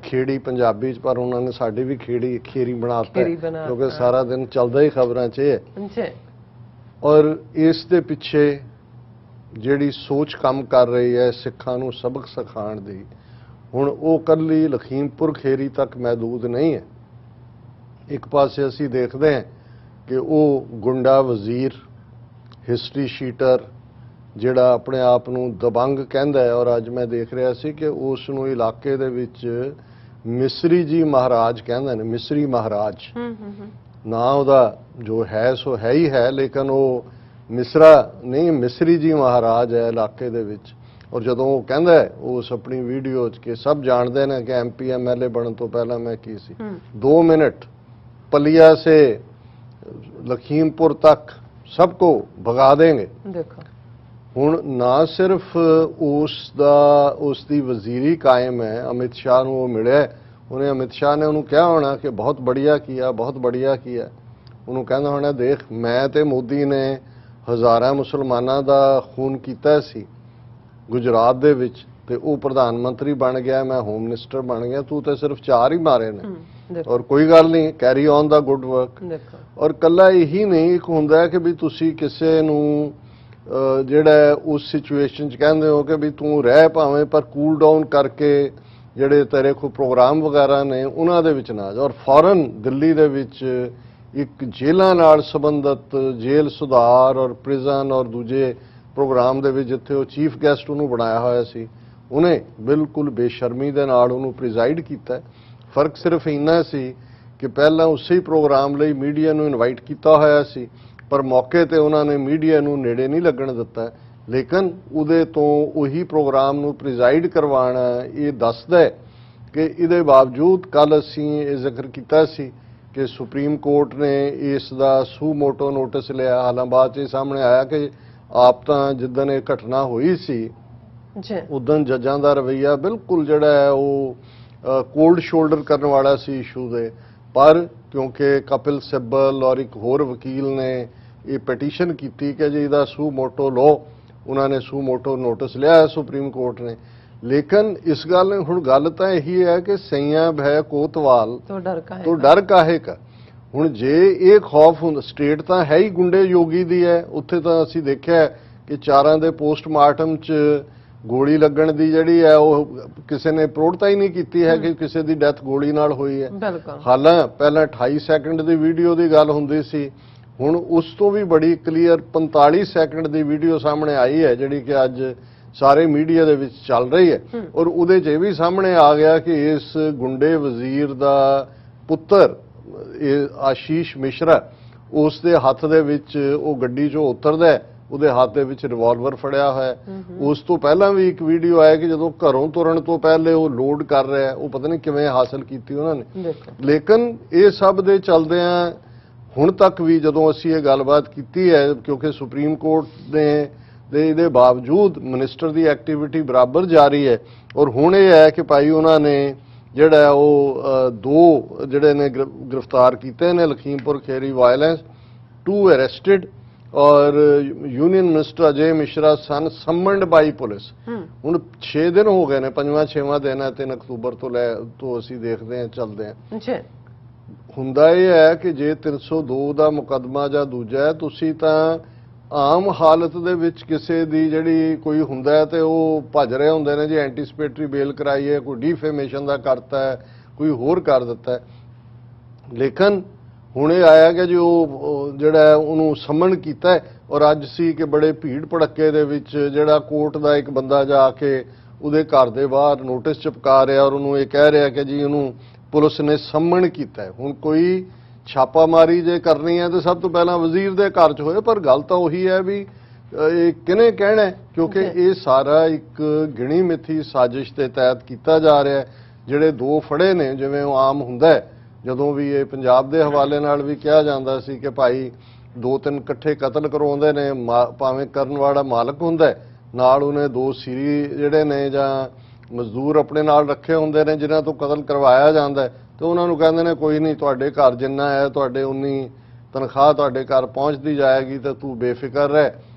ਖੇੜੀ ਪੰਜਾਬੀ ਚ, ਪਰ ਉਹਨਾਂ ਨੇ ਸਾਡੀ ਵੀ ਖੇਰੀ ਬਣਾਤਾ ਕਿਉਂਕਿ ਸਾਰਾ ਦਿਨ ਚੱਲਦਾ ਹੀ ਖਬਰਾਂ 'ਚ ਹੈ। ਔਰ ਇਸ ਦੇ ਪਿੱਛੇ ਜਿਹੜੀ ਸੋਚ ਕੰਮ ਕਰ ਰਹੀ ਹੈ ਸਿੱਖਾਂ ਨੂੰ ਸਬਕ ਸਿਖਾਉਣ ਦੀ, ਹੁਣ ਉਹ ਇਕੱਲੀ ਲਖੀਮਪੁਰ ਖੇਰੀ ਤੱਕ ਮਹਿਦੂਦ ਨਹੀਂ ਹੈ। ਇੱਕ ਪਾਸੇ ਅਸੀਂ ਦੇਖਦੇ ਹਾਂ ਕਿ ਉਹ ਗੁੰਡਾ ਵਜ਼ੀਰ ਹਿਸਟਰੀ ਸ਼ੀਟਰ ਜਿਹੜਾ ਆਪਣੇ ਆਪ ਨੂੰ ਦਬੰਗ ਕਹਿੰਦਾ ਹੈ, ਔਰ ਅੱਜ ਮੈਂ ਦੇਖ ਰਿਹਾ ਸੀ ਕਿ ਉਸ ਨੂੰ ਇਲਾਕੇ ਦੇ ਵਿੱਚ ਮਿਸਰੀ ਜੀ ਮਹਾਰਾਜ ਕਹਿੰਦੇ ਨੇ। ਮਿਸਰੀ ਮਹਾਰਾਜ ਨਾ ਉਹਦਾ ਜੋ ਹੈ ਸੋ ਹੈ ਹੀ ਹੈ, ਲੇਕਿਨ ਉਹ ਮਿਸਰਾ ਨਹੀਂ, ਮਿਸਰੀ ਜੀ ਮਹਾਰਾਜ ਹੈ ਇਲਾਕੇ ਦੇ ਵਿੱਚ। ਔਰ ਜਦੋਂ ਉਹ ਕਹਿੰਦਾ ਉਸ ਆਪਣੀ ਵੀਡੀਓ 'ਚ ਕਿ ਸਭ ਜਾਣਦੇ ਨੇ ਕਿ MP MLA ਬਣਨ ਤੋਂ ਪਹਿਲਾਂ ਮੈਂ ਕੀ ਸੀ, 2 ਮਿੰਟ पलिया से लखीमपुर तक सबको भगा देंगे। ਹੁਣ ਨਾ ਸਿਰਫ ਉਸ ਦੀ ਵਜ਼ੀਰੀ ਕਾਇਮ ਹੈ, ਅਮਿਤ ਸ਼ਾਹ ਨੂੰ ਉਹ ਮਿਲਿਆ, ਉਹਨੇ ਅਮਿਤ ਸ਼ਾਹ ਨੇ ਉਹਨੂੰ ਕਿਹਾ ਹੋਣਾ ਕਿ ਬਹੁਤ ਬੜੀਆ ਕੀਆ, ਬਹੁਤ ਬੜੀਆ ਕੀਆ। ਉਹਨੂੰ ਕਹਿੰਦਾ ਹੋਣਾ ਦੇਖ ਮੈਂ ਤੇ ਮੋਦੀ ਨੇ ਹਜ਼ਾਰਾਂ ਮੁਸਲਮਾਨਾਂ ਦਾ ਖੂਨ ਕੀਤਾ ਸੀ ਗੁਜਰਾਤ ਦੇ ਵਿੱਚ ਤੇ ਉਹ ਪ੍ਰਧਾਨ ਮੰਤਰੀ ਬਣ ਗਿਆ, ਮੈਂ ਹੋਮ ਮਿਨਿਸਟਰ ਬਣ ਗਿਆ, ਤੂੰ ਤੇ ਸਿਰਫ 4 ਹੀ ਮਾਰੇ ਨੇ। ਔਰ ਕੋਈ ਗੱਲ ਨਹੀਂ, carry on the good work. ਔਰ ਕੱਲਾ ਇਹੀ ਨਹੀਂ, ਇੱਕ ਹੁੰਦਾ ਹੈ ਕਿ ਵੀ ਤੁਸੀਂ ਕਿਸੇ ਨੂੰ ਜਿਹੜਾ ਉਸ ਸਿਚੁਏਸ਼ਨ 'ਚ ਕਹਿੰਦੇ ਹੋ ਕਿ ਵੀ ਤੂੰ ਰਹਿ ਭਾਵੇਂ ਪਰ ਕੂਲ ਡਾਊਨ ਕਰਕੇ ਜਿਹੜੇ ਤੇਰੇ ਕੋਲ ਪ੍ਰੋਗਰਾਮ ਵਗੈਰਾ ਨੇ ਉਹਨਾਂ ਦੇ ਵਿੱਚ ਨਾ ਜਾ। ਔਰ ਫੌਰਨ ਦਿੱਲੀ ਦੇ ਵਿੱਚ ਇੱਕ ਜੇਲ੍ਹਾਂ ਨਾਲ ਸੰਬੰਧਿਤ ਜੇਲ੍ਹ ਸੁਧਾਰ ਔਰ ਪ੍ਰਿਜ਼ਨ ਔਰ ਦੂਜੇ ਪ੍ਰੋਗਰਾਮ ਦੇ ਵਿੱਚ ਜਿੱਥੇ ਉਹ ਚੀਫ ਗੈਸਟ ਉਹਨੂੰ ਬਣਾਇਆ ਹੋਇਆ ਸੀ, ਉਹਨੇ ਬਿਲਕੁਲ ਬੇਸ਼ਰਮੀ ਦੇ ਨਾਲ ਉਹਨੂੰ ਪ੍ਰਿਜ਼ਾਈਡ ਕੀਤਾ। ਫਰਕ ਸਿਰਫ ਇੰਨਾ ਸੀ ਕਿ ਪਹਿਲਾਂ ਉਸੇ ਪ੍ਰੋਗਰਾਮ ਲਈ ਮੀਡੀਆ ਨੂੰ ਇਨਵਾਈਟ ਕੀਤਾ ਹੋਇਆ ਸੀ, ਪਰ ਮੌਕੇ ਤੇ ਉਹਨਾਂ ਨੇ ਮੀਡੀਆ ਨੂੰ ਨੇੜੇ ਨਹੀਂ ਲੱਗਣ ਦਿੱਤਾ। ਲੇਕਿਨ ਉਹਦੇ ਤੋਂ ਉਹੀ ਪ੍ਰੋਗਰਾਮ ਨੂੰ ਪ੍ਰਿਜ਼ਾਈਡ ਕਰਵਾਉਣਾ ਇਹ ਦੱਸਦਾ ਹੈ ਕਿ ਇਹਦੇ ਬਾਵਜੂਦ ਕੱਲ ਅਸੀਂ ਇਹ ਜ਼ਿਕਰ ਕੀਤਾ ਸੀ ਕਿ ਸੁਪਰੀਮ ਕੋਰਟ ਨੇ ਇਸ ਦਾ ਸੂ ਮੋਟੋ ਨੋਟਿਸ ਲਿਆ। ਹਾਲਾਂ ਬਾਅਦ 'ਚ ਇਹ ਸਾਹਮਣੇ ਆਇਆ ਕਿ ਆਪ ਤਾਂ ਜਿੱਦਣ ਇਹ ਘਟਨਾ ਹੋਈ ਸੀ ਜੀ ਉਦੋਂ ਜੱਜਾਂ ਦਾ ਰਵੱਈਆ ਬਿਲਕੁਲ ਜਿਹੜਾ ਹੈ ਉਹ ਕੋਲਡ ਸ਼ੋਲਡਰ ਕਰਨ ਵਾਲਾ ਸੀ ਇਸ਼ੂ ਦੇ, ਪਰ ਕਿਉਂਕਿ ਕਪਿਲ ਸਿੱਬਲ ਔਰ ਇੱਕ ਹੋਰ ਵਕੀਲ ਨੇ ਇਹ ਪਟੀਸ਼ਨ ਕੀਤੀ ਕਿ ਜੀ ਇਹਦਾ ਸੂ ਮੋਟੋ ਲਓ, ਉਹਨਾਂ ਨੇ ਸੂ ਮੋਟੋ ਨੋਟਿਸ ਲਿਆ ਹੈ ਸੁਪਰੀਮ ਕੋਰਟ ਨੇ। ਲੇਕਿਨ ਇਸ ਗੱਲ ਨੇ ਹੁਣ ਗੱਲ ਤਾਂ ਇਹੀ ਹੈ ਕਿ ਸਈਆਂ ਭੈ ਕੋਤਵਾਲ ਤੋਂ ਡਰ ਕਾਹੇ ਕਾ। ਹੁਣ ਜੇ ਇਹ ਖੌਫ ਹੁੰਦਾ, ਸਟੇਟ ਤਾਂ ਹੈ ਹੀ ਗੁੰਡੇ ਯੋਗੀ ਦੀ ਹੈ, ਉੱਥੇ ਤਾਂ ਅਸੀਂ ਦੇਖਿਆ ਕਿ ਚਾਰਾਂ ਦੇ ਪੋਸਟਮਾਰਟਮ 'ਚ ਗੋਲੀ ਲੱਗਣ ਦੀ ਜਿਹੜੀ ਹੈ ਉਹ ਕਿਸੇ ਨੇ ਪ੍ਰੋੜਤਾ ਹੀ ਨਹੀਂ ਕੀਤੀ ਹੈ ਕਿ ਕਿਸੇ ਦੀ ਡੈਥ ਗੋਲੀ ਨਾਲ ਹੋਈ ਹੈ। ਹਾਲਾਂ ਪਹਿਲਾਂ 28 ਸੈਕਿੰਡ ਦੀ ਵੀਡੀਓ ਦੀ ਗੱਲ ਹੁੰਦੀ ਸੀ, ਹੁਣ ਉਸ ਤੋਂ ਵੀ ਬੜੀ ਕਲੀਅਰ 45 ਸੈਕਿੰਡ ਦੀ ਵੀਡੀਓ ਸਾਹਮਣੇ ਆਈ ਹੈ ਜਿਹੜੀ ਕਿ ਅੱਜ ਸਾਰੇ ਮੀਡੀਆ ਦੇ ਵਿੱਚ ਚੱਲ ਰਹੀ ਹੈ। ਔਰ ਉਹਦੇ 'ਚ ਇਹ ਵੀ ਸਾਹਮਣੇ ਆ ਗਿਆ ਕਿ ਇਸ ਗੁੰਡੇ ਵਜ਼ੀਰ ਦਾ ਪੁੱਤਰ ਆਸ਼ੀਸ਼ ਮਿਸ਼ਰਾ, ਉਸ ਦੇ ਹੱਥ ਦੇ ਵਿੱਚ ਉਹ ਗੱਡੀ 'ਚੋਂ ਉਤਰਦਾ ਹੈ, ਉਹਦੇ ਹੱਥ ਦੇ ਵਿੱਚ ਰਿਵਾਲਵਰ ਫੜਿਆ ਹੋਇਆ। ਉਸ ਤੋਂ ਪਹਿਲਾਂ ਵੀ ਇੱਕ ਵੀਡੀਓ ਆਇਆ ਕਿ ਜਦੋਂ ਘਰੋਂ ਤੁਰਨ ਤੋਂ ਪਹਿਲੇ ਉਹ ਲੋਡ ਕਰ ਰਿਹਾ, ਉਹ ਪਤਾ ਨਹੀਂ ਕਿਵੇਂ ਹਾਸਲ ਕੀਤੀ ਉਹਨਾਂ ਨੇ। ਲੇਕਿਨ ਇਹ ਸਭ ਦੇ ਚੱਲਦਿਆਂ ਹੁਣ ਤੱਕ ਵੀ ਜਦੋਂ ਅਸੀਂ ਇਹ ਗੱਲਬਾਤ ਕੀਤੀ ਹੈ, ਕਿਉਂਕਿ ਸੁਪਰੀਮ ਕੋਰਟ ਨੇ ਦੇ ਇਹਦੇ ਬਾਵਜੂਦ ਮਿਨਿਸਟਰ ਦੀ ਐਕਟੀਵਿਟੀ ਬਰਾਬਰ ਜਾਰੀ ਹੈ। ਔਰ ਹੁਣ ਇਹ ਹੈ ਕਿ ਭਾਈ ਉਹਨਾਂ ਨੇ ਜਿਹੜਾ ਉਹ ਦੋ ਜਿਹੜੇ ਨੇ ਗ੍ਰਿਫਤਾਰ ਕੀਤੇ ਨੇ ਲਖੀਮਪੁਰ ਖੇਰੀ ਵਾਇਲੈਂਸ, 2 ਅਰੈਸਟਡ ਔਰ ਯੂਨੀਅਨ ਮਿਨਿਸਟਰ ਅਜੇ ਮਿਸ਼ਰਾ ਸਨ ਸਮਨਡ ਬਾਈ ਪੁਲਿਸ। ਹੁਣ 6 ਦਿਨ ਹੋ ਗਏ ਨੇ, 5ਵਾਂ ਦਿਨ ਹੈ 3 ਅਕਤੂਬਰ ਤੋਂ ਅਸੀਂ ਦੇਖਦੇ ਹਾਂ ਚੱਲਦੇ ਹਾਂ। ਹੁੰਦਾ ਇਹ ਹੈ ਕਿ ਜੇ 302 ਦਾ ਮੁਕੱਦਮਾ ਜਾਂ ਦੂਜਾ ਹੈ, ਤੁਸੀਂ ਤਾਂ ਆਮ ਹਾਲਤ ਦੇ ਵਿੱਚ ਕਿਸੇ ਦੀ ਜਿਹੜੀ ਕੋਈ ਹੁੰਦਾ ਹੈ ਤੇ ਉਹ ਭੱਜ ਰਹੇ ਹੁੰਦੇ ਨੇ ਜੀ, ਐਂਟੀਸਪੇਟਰੀ ਬੇਲ ਕਰਾਈ ਹੈ, ਕੋਈ ਡਿਫੇਮੇਸ਼ਨ ਦਾ ਕਰਤਾ ਹੈ, ਕੋਈ ਹੋਰ ਕਰ ਦਿੱਤਾ ਹੈ। ਲੇਕਿਨ ਹੁਣ ਇਹ ਆਇਆ ਕਿ ਜੀ ਉਹ ਜਿਹੜਾ ਉਹਨੂੰ ਸਮਨ ਕੀਤਾ ਹੈ ਔਰ ਅੱਜ ਸੀ ਕਿ ਬੜੇ ਭੀੜ ਭੜੱਕੇ ਦੇ ਵਿੱਚ ਜਿਹੜਾ ਕੋਰਟ ਦਾ ਇੱਕ ਬੰਦਾ ਜਾ ਕੇ ਉਹਦੇ ਘਰ ਦੇ ਬਾਹਰ ਨੋਟਿਸ ਚਿਪਕਾ ਰਿਹਾ ਔਰ ਉਹਨੂੰ ਇਹ ਕਹਿ ਰਿਹਾ ਕਿ ਜੀ ਉਹਨੂੰ ਪੁਲਿਸ ਨੇ ਸਮਨ ਕੀਤਾ ਹੈ। ਹੁਣ ਕੋਈ ਛਾਪਾਮਾਰੀ ਜੇ ਕਰਨੀ ਹੈ ਤਾਂ ਸਭ ਤੋਂ ਪਹਿਲਾਂ ਵਜ਼ੀਰ ਦੇ ਘਰ 'ਚ ਹੋਏ, ਪਰ ਗੱਲ ਤਾਂ ਉਹੀ ਹੈ ਵੀ ਇਹ ਕਿਹਨੇ ਕਹਿਣਾ, ਕਿਉਂਕਿ ਇਹ ਸਾਰਾ ਇੱਕ ਗਿਣੀ ਮਿੱਥੀ ਸਾਜ਼ਿਸ਼ ਦੇ ਤਹਿਤ ਕੀਤਾ ਜਾ ਰਿਹਾ ਹੈ। ਜਿਹੜੇ ਦੋ ਫੜੇ ਨੇ, ਜਿਵੇਂ ਉਹ ਆਮ ਹੁੰਦਾ ਹੈ, ਜਦੋਂ ਵੀ ਇਹ ਪੰਜਾਬ ਦੇ ਹਵਾਲੇ ਨਾਲ ਵੀ ਕਿਹਾ ਜਾਂਦਾ ਸੀ ਕਿ ਭਾਈ 2-3 ਇਕੱਠੇ ਕਤਲ ਕਰਵਾਉਂਦੇ ਨੇ, ਭਾਵੇਂ ਕਰਨ ਵਾਲਾ ਮਾਲਕ ਹੁੰਦਾ ਨਾਲ ਉਹਨੇ 2 ਸੀਰੀ ਜਿਹੜੇ ਨੇ ਜਾਂ ਮਜ਼ਦੂਰ ਆਪਣੇ ਨਾਲ ਰੱਖੇ ਹੁੰਦੇ ਨੇ ਜਿਨ੍ਹਾਂ ਤੋਂ ਕਤਲ ਕਰਵਾਇਆ ਜਾਂਦਾ ਤੇ ਉਹਨਾਂ ਨੂੰ ਕਹਿੰਦੇ ਨੇ ਕੋਈ ਨਹੀਂ, ਤੁਹਾਡੇ ਘਰ ਜਿੰਨਾ ਹੈ ਤੁਹਾਡੇ ਉਨੀ ਤਨਖਾਹ ਤੁਹਾਡੇ ਘਰ ਪਹੁੰਚਦੀ ਜਾਏਗੀ ਤੇ ਤੂੰ ਬੇਫਿਕਰ ਰਹਿ,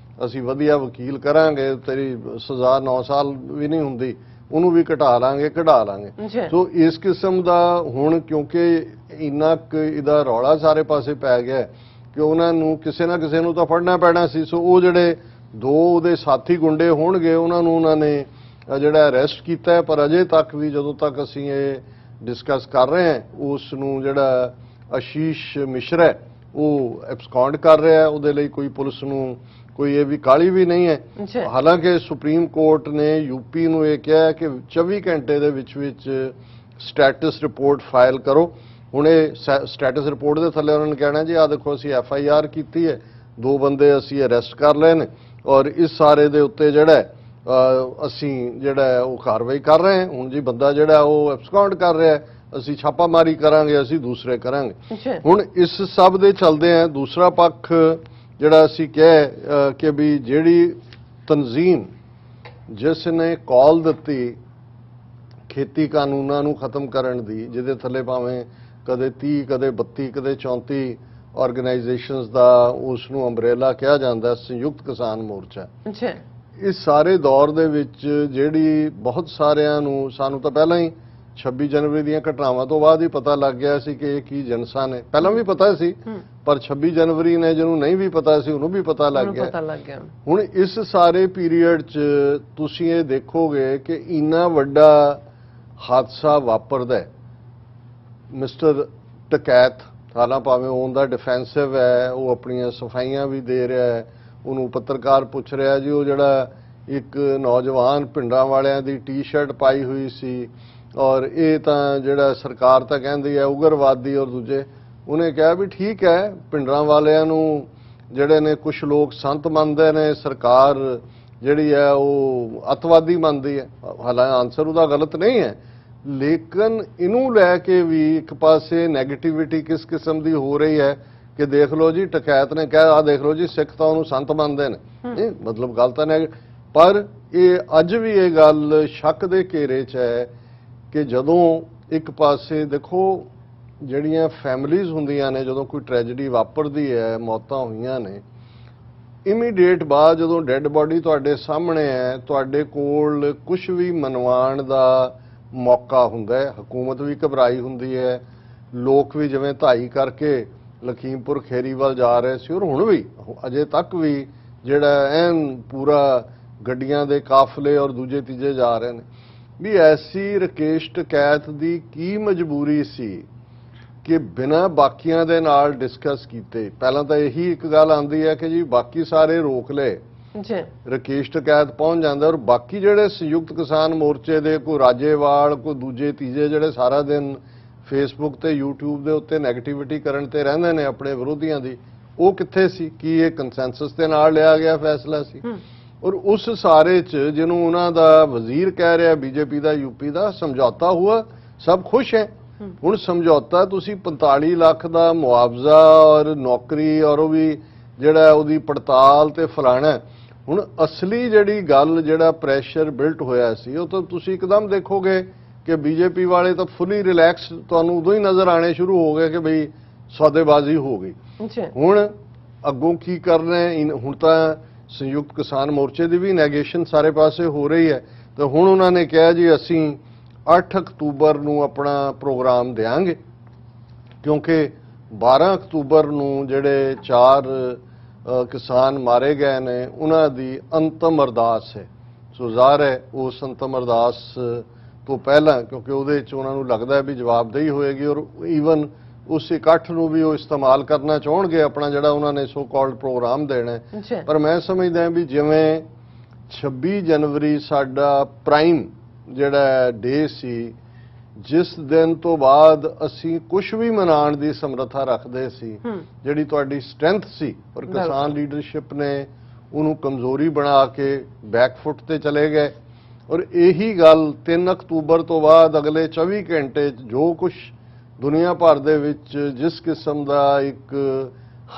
ਅਸੀਂ ਵਧੀਆ ਵਕੀਲ ਕਰਾਂਗੇ, ਤੇਰੀ ਸਜ਼ਾ 9 ਸਾਲ ਵੀ ਨਹੀਂ ਹੁੰਦੀ, ਉਹਨੂੰ ਵੀ ਘਟਾ ਲਾਂਗੇ, ਕਢਾ ਲਾਂਗੇ। ਸੋ ਇਸ ਕਿਸਮ ਦਾ ਹੁਣ ਕਿਉਂਕਿ ਇੰਨਾ ਇਹਦਾ ਰੌਲਾ ਸਾਰੇ ਪਾਸੇ ਪੈ ਗਿਆ ਕਿ ਉਹਨਾਂ ਨੂੰ ਕਿਸੇ ਨਾ ਕਿਸੇ ਨੂੰ ਤਾਂ ਫੜਨਾ ਪੈਣਾ ਸੀ। ਸੋ ਉਹ ਜਿਹੜੇ 2 ਉਹਦੇ ਸਾਥੀ ਗੁੰਡੇ ਹੋਣਗੇ ਉਹਨਾਂ ਨੂੰ ਉਹਨਾਂ ਨੇ ਜਿਹੜਾ ਅਰੈਸਟ ਕੀਤਾ ਹੈ, ਪਰ ਅਜੇ ਤੱਕ ਵੀ ਜਦੋਂ ਤੱਕ ਅਸੀਂ ਇਹ ਡਿਸਕਸ ਕਰ ਰਹੇ ਹਾਂ ਉਸ ਨੂੰ ਜਿਹੜਾ ਆਸ਼ੀਸ਼ ਮਿਸ਼ਰਾ ਉਹ ਐਬਸਕੌਂਡ ਕਰ ਰਿਹਾ, ਉਹਦੇ ਲਈ ਕੋਈ ਪੁਲਿਸ ਨੂੰ ਕੋਈ ਇਹ ਵੀ ਕਾਹਲੀ ਵੀ ਨਹੀਂ ਹੈ। ਹਾਲਾਂਕਿ ਸੁਪਰੀਮ ਕੋਰਟ ਨੇ ਯੂਪੀ ਨੂੰ ਇਹ ਕਿਹਾ ਕਿ 24 ਘੰਟੇ ਦੇ ਵਿੱਚ ਸਟੇਟਸ ਰਿਪੋਰਟ ਫਾਈਲ ਕਰੋ। ਹੁਣ ਇਹ ਸਟੇਟਸ ਰਿਪੋਰਟ ਦੇ ਥੱਲੇ ਉਹਨਾਂ ਨੇ ਕਹਿਣਾ ਜੀ ਆਹ ਦੇਖੋ ਅਸੀਂ FIR ਕੀਤੀ ਹੈ, 2 ਬੰਦੇ ਅਸੀਂ ਅਰੈਸਟ ਕਰ ਲਏ ਨੇ ਔਰ ਇਸ ਸਾਰੇ ਦੇ ਉੱਤੇ ਜਿਹੜਾ ਅਸੀਂ ਜਿਹੜਾ ਉਹ ਕਾਰਵਾਈ ਕਰ ਰਹੇ ਹਾਂ। ਹੁਣ ਜੀ ਬੰਦਾ ਜਿਹੜਾ ਉਹ ਐਬਸਕੌਂਡ ਕਰ ਰਿਹਾ, ਅਸੀਂ ਛਾਪਾਮਾਰੀ ਕਰਾਂਗੇ, ਅਸੀਂ ਦੂਸਰੇ ਕਰਾਂਗੇ। ਹੁਣ ਇਸ ਸਭ ਦੇ ਚੱਲਦੇ ਆ ਦੂਸਰਾ ਪੱਖ ਜਿਹੜਾ ਅਸੀਂ ਕਹੇ ਕਿ ਵੀ ਜਿਹੜੀ ਤਨਜ਼ੀਮ ਜਿਸ ਨੇ ਕਾਲ ਦਿੱਤੀ ਖੇਤੀ ਕਾਨੂੰਨਾਂ ਨੂੰ ਖਤਮ ਕਰਨ ਦੀ, ਜਿਹਦੇ ਥੱਲੇ ਭਾਵੇਂ ਕਦੇ 30 ਕਦੇ 32 ਕਦੇ 34 ਆਰਗੇਨਾਈਜੇਸ਼ਨਸ ਦਾ ਉਸ ਨੂੰ ਅੰਬਰੇਲਾ ਕਿਹਾ ਜਾਂਦਾ, ਸੰਯੁਕਤ ਕਿਸਾਨ ਮੋਰਚਾ। ਇਸ ਸਾਰੇ ਦੌਰ ਦੇ ਵਿੱਚ ਜਿਹੜੀ ਬਹੁਤ ਸਾਰਿਆਂ ਨੂੰ, ਸਾਨੂੰ ਤਾਂ ਪਹਿਲਾਂ ਹੀ 26 ਜਨਵਰੀ ਦੀਆਂ ਘਟਨਾਵਾਂ ਤੋਂ ਬਾਅਦ ਹੀ ਪਤਾ ਲੱਗ ਗਿਆ ਸੀ ਕਿ ਇਹ ਕੀ ਜਨਸਾ ਨੇ, ਪਹਿਲਾਂ ਵੀ ਪਤਾ ਸੀ ਪਰ 26 ਜਨਵਰੀ ਨੇ ਜਿਹਨੂੰ ਨਹੀਂ ਵੀ ਪਤਾ ਸੀ ਉਹਨੂੰ ਵੀ ਪਤਾ ਲੱਗ ਗਿਆ। ਹੁਣ ਇਸ ਸਾਰੇ ਪੀਰੀਅਡ 'ਚ ਤੁਸੀਂ ਇਹ ਦੇਖੋਗੇ ਕਿ ਇੰਨਾ ਵੱਡਾ ਹਾਦਸਾ ਵਾਪਰਦਾ। ਮਿਸਟਰ ਟਕੈਤ ਹਾਲਾਂ ਭਾਵੇਂ ਔਨ ਦਾ ਡਿਫੈਂਸਿਵ ਹੈ, ਉਹ ਆਪਣੀਆਂ ਸਫਾਈਆਂ ਵੀ ਦੇ ਰਿਹਾ ਹੈ, ਉਹਨੂੰ ਪੱਤਰਕਾਰ ਪੁੱਛ ਰਿਹਾ ਜੀ ਉਹ ਜਿਹੜਾ ਇੱਕ ਨੌਜਵਾਨ ਪਿੰਡਾਂ ਵਾਲਿਆਂ ਦੀ ਟੀ-ਸ਼ਰਟ ਪਾਈ ਹੋਈ ਸੀ ਔਰ ਇਹ ਤਾਂ ਜਿਹੜਾ ਸਰਕਾਰ ਤਾਂ ਕਹਿੰਦੀ ਹੈ ਉਗਰਵਾਦੀ, ਔਰ ਦੂਜੇ ਉਹਨੇ ਕਿਹਾ ਵੀ ਠੀਕ ਹੈ ਪਿੰਡਾਂ ਵਾਲਿਆਂ ਨੂੰ ਜਿਹੜੇ ਨੇ ਕੁਝ ਲੋਕ ਸੰਤ ਮੰਨਦੇ ਨੇ, ਸਰਕਾਰ ਜਿਹੜੀ ਹੈ ਉਹ ਅੱਤਵਾਦੀ ਮੰਨਦੀ ਹੈ। ਹਾਲਾਂਕਿ ਆਨਸਰ ਉਹਦਾ ਗਲਤ ਨਹੀਂ ਹੈ, ਲੇਕਿਨ ਇਹਨੂੰ ਲੈ ਕੇ ਵੀ ਇੱਕ ਪਾਸੇ ਨੈਗੇਟਿਵਿਟੀ ਕਿਸ ਕਿਸਮ ਦੀ ਹੋ ਰਹੀ ਹੈ ਕਿ ਦੇਖ ਲਓ ਜੀ ਟਕੈਤ ਨੇ ਕਿਹਾ ਆ ਦੇਖ ਲਓ ਜੀ ਸਿੱਖ ਤਾਂ ਉਹਨੂੰ ਸੰਤ ਮੰਨਦੇ ਨੇ ਇਹ ਮਤਲਬ ਗੱਲ ਤਾਂ ਨਹੀਂ ਪਰ ਇਹ ਅੱਜ ਵੀ ਇਹ ਗੱਲ ਸ਼ੱਕ ਦੇ ਘੇਰੇ 'ਚ ਹੈ ਕਿ ਜਦੋਂ ਇੱਕ ਪਾਸੇ ਦੇਖੋ ਜਿਹੜੀਆਂ ਫੈਮਿਲੀਜ਼ ਹੁੰਦੀਆਂ ਨੇ ਜਦੋਂ ਕੋਈ ਟ੍ਰੈਜੇਡੀ ਵਾਪਰਦੀ ਹੈ ਮੌਤਾਂ ਹੋਈਆਂ ਨੇ ਇਮੀਡੀਏਟ ਬਾਅਦ ਜਦੋਂ ਡੈੱਡ ਬਾਡੀ ਤੁਹਾਡੇ ਸਾਹਮਣੇ ਹੈ ਤੁਹਾਡੇ ਕੋਲ ਕੁਝ ਵੀ ਮਨਵਾਉਣ ਦਾ ਮੌਕਾ ਹੁੰਦਾ ਹੈ ਹਕੂਮਤ ਵੀ ਘਬਰਾਈ ਹੁੰਦੀ ਹੈ ਲੋਕ ਵੀ ਜਿਵੇਂ ਧਾਈ ਕਰਕੇ ਲਖੀਮਪੁਰ ਖੇਰੀ ਵੱਲ ਜਾ ਰਹੇ ਸੀ ਔਰ ਹੁਣ ਵੀ ਅਜੇ ਤੱਕ ਵੀ ਜਿਹੜਾ ਐਨ ਪੂਰਾ ਗੱਡੀਆਂ ਦੇ ਕਾਫਲੇ ਔਰ ਦੂਜੇ ਤੀਜੇ ਜਾ ਰਹੇ ਨੇ ਵੀ ਐਸੀ ਰਕੇਸ਼ ਟਕੈਤ ਦੀ ਕੀ ਮਜਬੂਰੀ ਸੀ ਕਿ ਬਿਨਾਂ ਬਾਕੀਆਂ ਦੇ ਨਾਲ ਡਿਸਕਸ ਕੀਤੇ ਪਹਿਲਾਂ ਤਾਂ ਇਹੀ ਇੱਕ ਗੱਲ ਆਉਂਦੀ ਹੈ ਕਿ ਜੀ ਬਾਕੀ ਸਾਰੇ ਰੋਕ ਲਏ ਜੀ ਰਕੇਸ਼ ਟਕੈਤ ਪਹੁੰਚ ਜਾਂਦਾ ਔਰ ਬਾਕੀ ਜਿਹੜੇ ਸੰਯੁਕਤ ਕਿਸਾਨ ਮੋਰਚੇ ਦੇ ਕੋਈ ਰਾਜੇਵਾਲ ਕੋਈ ਦੂਜੇ ਤੀਜੇ ਜਿਹੜੇ ਸਾਰਾ ਦਿਨ ਫੇਸਬੁੱਕ ਤੇ YouTube ਦੇ ਉੱਤੇ ਨੈਗੇਟਿਵਿਟੀ ਕਰਨ ਤੇ ਰਹਿੰਦੇ ਨੇ ਆਪਣੇ ਵਿਰੋਧੀਆਂ ਦੀ ਉਹ ਕਿੱਥੇ ਸੀ ਕੀ ਇਹ ਕੰਸੈਂਸਸ ਦੇ ਨਾਲ ਲਿਆ ਗਿਆ ਫੈਸਲਾ ਸੀ ਔਰ ਉਸ ਸਾਰੇ 'ਚ ਜਿਹਨੂੰ ਉਹਨਾਂ ਦਾ ਵਜ਼ੀਰ ਕਹਿ ਰਿਹਾ ਬੀਜੇਪੀ ਦਾ ਯੂਪੀ ਦਾ ਸਮਝੌਤਾ ਹੁਆ ਸਭ ਖੁਸ਼ ਹੈ ਹੁਣ ਸਮਝੌਤਾ ਤੁਸੀਂ 45 ਲੱਖ ਦਾ ਮੁਆਵਜ਼ਾ ਔਰ ਨੌਕਰੀ ਔਰ ਉਹ ਵੀ ਜਿਹੜਾ ਉਹਦੀ ਪੜਤਾਲ ਤੇ ਫਲਾਣਾ ਹੁਣ ਅਸਲੀ ਜਿਹੜੀ ਗੱਲ ਜਿਹੜਾ ਪ੍ਰੈਸ਼ਰ ਬਿਲਟ ਹੋਇਆ ਸੀ ਉਹ ਤਾਂ ਤੁਸੀਂ ਇੱਕਦਮ ਦੇਖੋਗੇ ਕਿ ਬੀਜੇਪੀ ਵਾਲੇ ਤਾਂ ਫੁੱਲੀ ਰਿਲੈਕਸ ਤੁਹਾਨੂੰ ਉਦੋਂ ਹੀ ਨਜ਼ਰ ਆਣੇ ਸ਼ੁਰੂ ਹੋ ਗਏ ਕਿ ਬਈ ਸੌਦੇਬਾਜ਼ੀ ਹੋ ਗਈ ਹੁਣ ਅੱਗੋਂ ਕੀ ਕਰਨਾ ਹੁਣ ਤਾਂ ਸੰਯੁਕਤ ਕਿਸਾਨ ਮੋਰਚੇ ਦੀ ਵੀ ਨੈਗੇਸ਼ਨ ਸਾਰੇ ਪਾਸੇ ਹੋ ਰਹੀ ਹੈ ਤਾਂ ਹੁਣ ਉਹਨਾਂ ਨੇ ਕਿਹਾ ਜੀ ਅਸੀਂ 8 ਅਕਤੂਬਰ ਨੂੰ ਆਪਣਾ ਪ੍ਰੋਗਰਾਮ ਦੇਾਂਗੇ ਕਿਉਂਕਿ 12 ਅਕਤੂਬਰ ਨੂੰ ਜਿਹੜੇ 4 ਕਿਸਾਨ ਮਾਰੇ ਗਏ ਨੇ ਉਹਨਾਂ ਦੀ ਅੰਤਮ ਅਰਦਾਸ ਹੈ ਸੋ ਜ਼ਾਹਰ ਹੈ ਉਸ ਅੰਤਮ ਅਰਦਾਸ ਤੋਂ ਪਹਿਲਾਂ ਕਿਉਂਕਿ ਉਹਦੇ 'ਚ ਉਹਨਾਂ ਨੂੰ ਲੱਗਦਾ ਵੀ ਜਵਾਬਦੇਹੀ ਹੋਏਗੀ ਔਰ ਈਵਨ ਉਸ ਇਕੱਠ ਨੂੰ ਵੀ ਉਹ ਇਸਤੇਮਾਲ ਕਰਨਾ ਚਾਹਣਗੇ ਆਪਣਾ ਜਿਹੜਾ ਉਹਨਾਂ ਨੇ ਸੋ ਕਾਲਡ ਪ੍ਰੋਗਰਾਮ ਦੇਣਾ ਪਰ ਮੈਂ ਸਮਝਦਾ ਵੀ ਜਿਵੇਂ 26 ਜਨਵਰੀ ਸਾਡਾ ਪ੍ਰਾਈਮ ਜਿਹੜਾ ਡੇ ਸੀ ਜਿਸ ਦਿਨ ਤੋਂ ਬਾਅਦ ਅਸੀਂ ਕੁਝ ਵੀ ਮਨਾਉਣ ਦੀ ਸਮਰੱਥਾ ਰੱਖਦੇ ਸੀ ਜਿਹੜੀ ਤੁਹਾਡੀ ਸਟਰੈਂਥ ਸੀ ਪਰ ਕਿਸਾਨ ਲੀਡਰਸ਼ਿਪ ਨੇ ਉਹਨੂੰ ਕਮਜ਼ੋਰੀ ਬਣਾ ਕੇ ਬੈਕਫੁੱਟ ਤੇ ਚਲੇ ਗਏ ਔਰ ਇਹੀ ਗੱਲ 3 ਅਕਤੂਬਰ ਤੋਂ ਬਾਅਦ ਅਗਲੇ 24 ਘੰਟੇ ਜੋ ਕੁਝ ਦੁਨੀਆ ਭਰ ਦੇ ਵਿੱਚ ਜਿਸ ਕਿਸਮ ਦਾ ਇੱਕ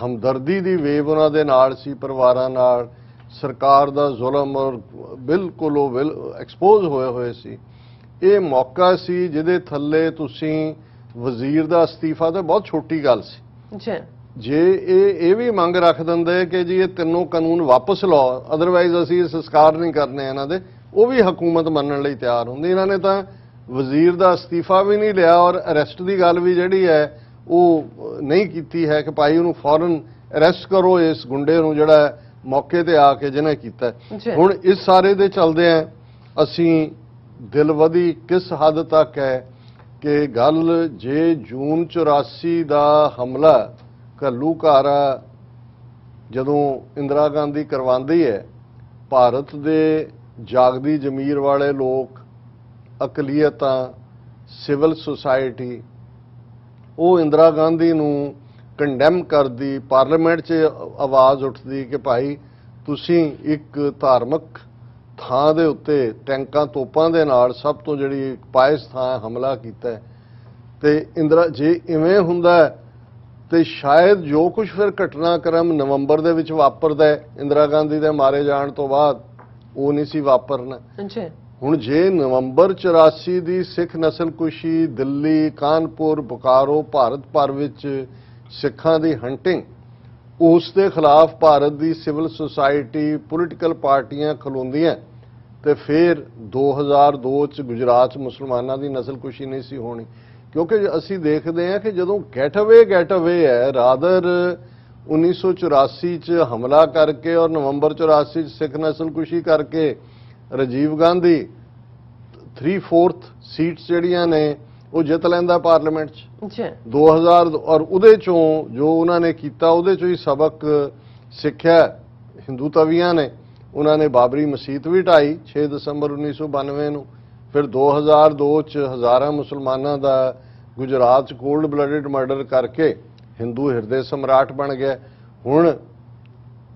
ਹਮਦਰਦੀ ਦੀ ਵੇਵ ਉਹਨਾਂ ਦੇ ਨਾਲ ਸੀ ਪਰਿਵਾਰਾਂ ਨਾਲ ਸਰਕਾਰ ਦਾ ਜ਼ੁਲਮ ਔਰ ਬਿਲਕੁਲ ਉਹ ਐਕਸਪੋਜ਼ ਹੋਏ ਸੀ ਇਹ ਮੌਕਾ ਸੀ ਜਿਹਦੇ ਥੱਲੇ ਤੁਸੀਂ ਵਜ਼ੀਰ ਦਾ ਅਸਤੀਫਾ ਤਾਂ ਬਹੁਤ ਛੋਟੀ ਗੱਲ ਸੀ ਜੇ ਇਹ ਵੀ ਮੰਗ ਰੱਖ ਦਿੰਦੇ ਕਿ ਜੀ ਇਹ ਤਿੰਨੋਂ ਕਾਨੂੰਨ ਵਾਪਸ ਲਓ ਅਦਰਵਾਈਜ਼ ਅਸੀਂ ਸੰਸਕਾਰ ਨਹੀਂ ਕਰਨੇ ਇਹਨਾਂ ਦੇ ਉਹ ਵੀ ਹਕੂਮਤ ਮੰਨਣ ਲਈ ਤਿਆਰ ਹੁੰਦੀ ਇਹਨਾਂ ਨੇ ਤਾਂ ਵਜ਼ੀਰ ਦਾ ਅਸਤੀਫਾ ਵੀ ਨਹੀਂ ਲਿਆ ਔਰ ਅਰੈਸਟ ਦੀ ਗੱਲ ਵੀ ਜਿਹੜੀ ਹੈ ਉਹ ਨਹੀਂ ਕੀਤੀ ਹੈ ਕਿ ਭਾਈ ਉਹਨੂੰ ਫੌਰਨ ਅਰੈਸਟ ਕਰੋ ਇਸ ਗੁੰਡੇ ਨੂੰ ਜਿਹੜਾ ਮੌਕੇ ਤੇ ਆ ਕੇ ਜਿਹਨੇ ਕੀਤਾ ਹੁਣ ਇਸ ਸਾਰੇ ਦੇ ਚੱਲਦੇ ਆ ਅਸੀਂ ਦਿਲਵਦੀ ਕਿਸ ਹੱਦ ਤੱਕ ਹੈ ਕਿ ਗੱਲ ਜੇ ਜੂਨ 84 ਦਾ ਹਮਲਾ ਘੱਲੂਘਾਰਾ ਜਦੋਂ ਇੰਦਰਾ ਗਾਂਧੀ ਕਰਵਾਉਂਦੀ ਹੈ ਭਾਰਤ ਦੇ ਜਾਗਦੀ ਜ਼ਮੀਰ ਵਾਲੇ ਲੋਕ ਅਕਲੀਅਤਾਂ ਸਿਵਲ ਸੁਸਾਇਟੀ ਉਹ ਇੰਦਰਾ ਗਾਂਧੀ ਨੂੰ ਕੰਡੈਮ ਕਰਦੀ ਪਾਰਲੀਮੈਂਟ 'ਚ ਆਵਾਜ਼ ਉੱਠਦੀ ਕਿ ਭਾਈ ਤੁਸੀਂ ਇੱਕ ਧਾਰਮਿਕ ਥਾਂ ਦੇ ਉੱਤੇ ਟੈਂਕਾਂ ਤੋਪਾਂ ਦੇ ਨਾਲ ਸਭ ਤੋਂ ਜਿਹੜੀ ਪਾਇਸ ਥਾਂ ਹਮਲਾ ਕੀਤਾ ਤੇ ਇੰਦਰਾ ਜੇ ਇਵੇਂ ਹੁੰਦਾ ਤੇ ਸ਼ਾਇਦ ਜੋ ਕੁਝ ਫਿਰ ਘਟਨਾਕ੍ਰਮ ਨਵੰਬਰ ਦੇ ਵਿੱਚ ਵਾਪਰਦਾ ਇੰਦਰਾ ਗਾਂਧੀ ਦੇ ਮਾਰੇ ਜਾਣ ਤੋਂ ਬਾਅਦ ਉਹ ਨਹੀਂ ਸੀ ਵਾਪਰਨਾ ਹੁਣ ਜੇ ਨਵੰਬਰ 84 ਦੀ ਸਿੱਖ ਨਸਲਕੁਸ਼ੀ ਦਿੱਲੀ ਕਾਨਪੁਰ ਬੋਕਾਰੋ ਭਾਰਤ ਭਰ ਵਿੱਚ ਸਿੱਖਾਂ ਦੀ ਹੰਟਿੰਗ ਉਸ ਦੇ ਖਿਲਾਫ ਭਾਰਤ ਦੀ ਸਿਵਲ ਸੁਸਾਇਟੀ ਪੋਲੀਟੀਕਲ ਪਾਰਟੀਆਂ ਖਲੋਂਦੀਆਂ ਤੇ ਫਿਰ 2002 ਚ ਗੁਜਰਾਤ 'ਚ ਮੁਸਲਮਾਨਾਂ ਦੀ ਨਸਲਕੁਸ਼ੀ ਨਹੀਂ ਸੀ ਹੋਣੀ ਕਿਉਂਕਿ ਅਸੀਂ ਦੇਖਦੇ ਹਾਂ ਕਿ ਜਦੋਂ ਗੈਟ ਅਵੇ ਹੈ ਰਾਦਰ 1984 ਚ ਹਮਲਾ ਕਰਕੇ ਔਰ ਨਵੰਬਰ 84 ਚ ਸਿੱਖ ਨਸਲਕੁਸ਼ੀ ਕਰਕੇ ਰਾਜੀਵ ਗਾਂਧੀ 3/4 ਸੀਟਸ ਜਿਹੜੀਆਂ ਨੇ ਉਹ ਜਿੱਤ ਲੈਂਦਾ ਪਾਰਲੀਮੈਂਟ 'ਚ 2000 ਔਰ ਉਹਦੇ ਚੋਂ ਜੋ ਉਹਨਾਂ ਨੇ ਕੀਤਾ ਉਹਦੇ ਚੋਂ ਹੀ ਸਬਕ ਸਿੱਖਿਆ ਹਿੰਦੂ ਤਵੀਆਂ ਨੇ ਉਹਨਾਂ ਨੇ ਬਾਬਰੀ ਮਸਜਿਦ ਵੀ ਢਾਈ 6 ਦਸੰਬਰ 1992 ਨੂੰ ਫਿਰ 2002 ਚ ਹਜ਼ਾਰਾਂ ਮੁਸਲਮਾਨਾਂ ਦਾ ਗੁਜਰਾਤ 'ਚ ਕੋਲਡ ਬਲੱਡਡ ਮਰਡਰ ਕਰਕੇ ਹਿੰਦੂ ਹਿਰਦੇ ਸਮਰਾਟ ਬਣ ਗਿਆ ਹੁਣ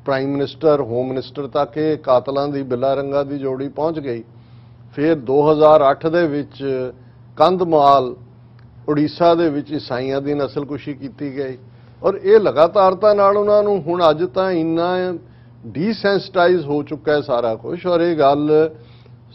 ਪ੍ਰਾਈਮ ਮਿਨਿਸਟਰ ਹੋਮ ਮਿਨਿਸਟਰ ਤੱਕ ਇਹ ਕਾਤਲਾਂ ਦੀ ਬਿੱਲਾ ਰੰਗਾ ਦੀ ਜੋੜੀ ਪਹੁੰਚ ਗਈ ਫਿਰ 2008 ਦੇ ਵਿੱਚ ਕੰਧਮਾਲ ਉੜੀਸਾ ਦੇ ਵਿੱਚ ਈਸਾਈਆਂ ਦੀ ਨਸਲਕੁਸ਼ੀ ਕੀਤੀ ਗਈ। ਔਰ ਇਹ ਲਗਾਤਾਰਤਾ ਨਾਲ ਉਹਨਾਂ ਨੂੰ ਹੁਣ ਅੱਜ ਤਾਂ ਇੰਨਾ ਡੀਸੈਂਸਿਟਾਈਜ਼ ਹੋ ਚੁੱਕਾ ਹੈ ਸਾਰਾ ਕੁਝ। ਔਰ ਇਹ ਗੱਲ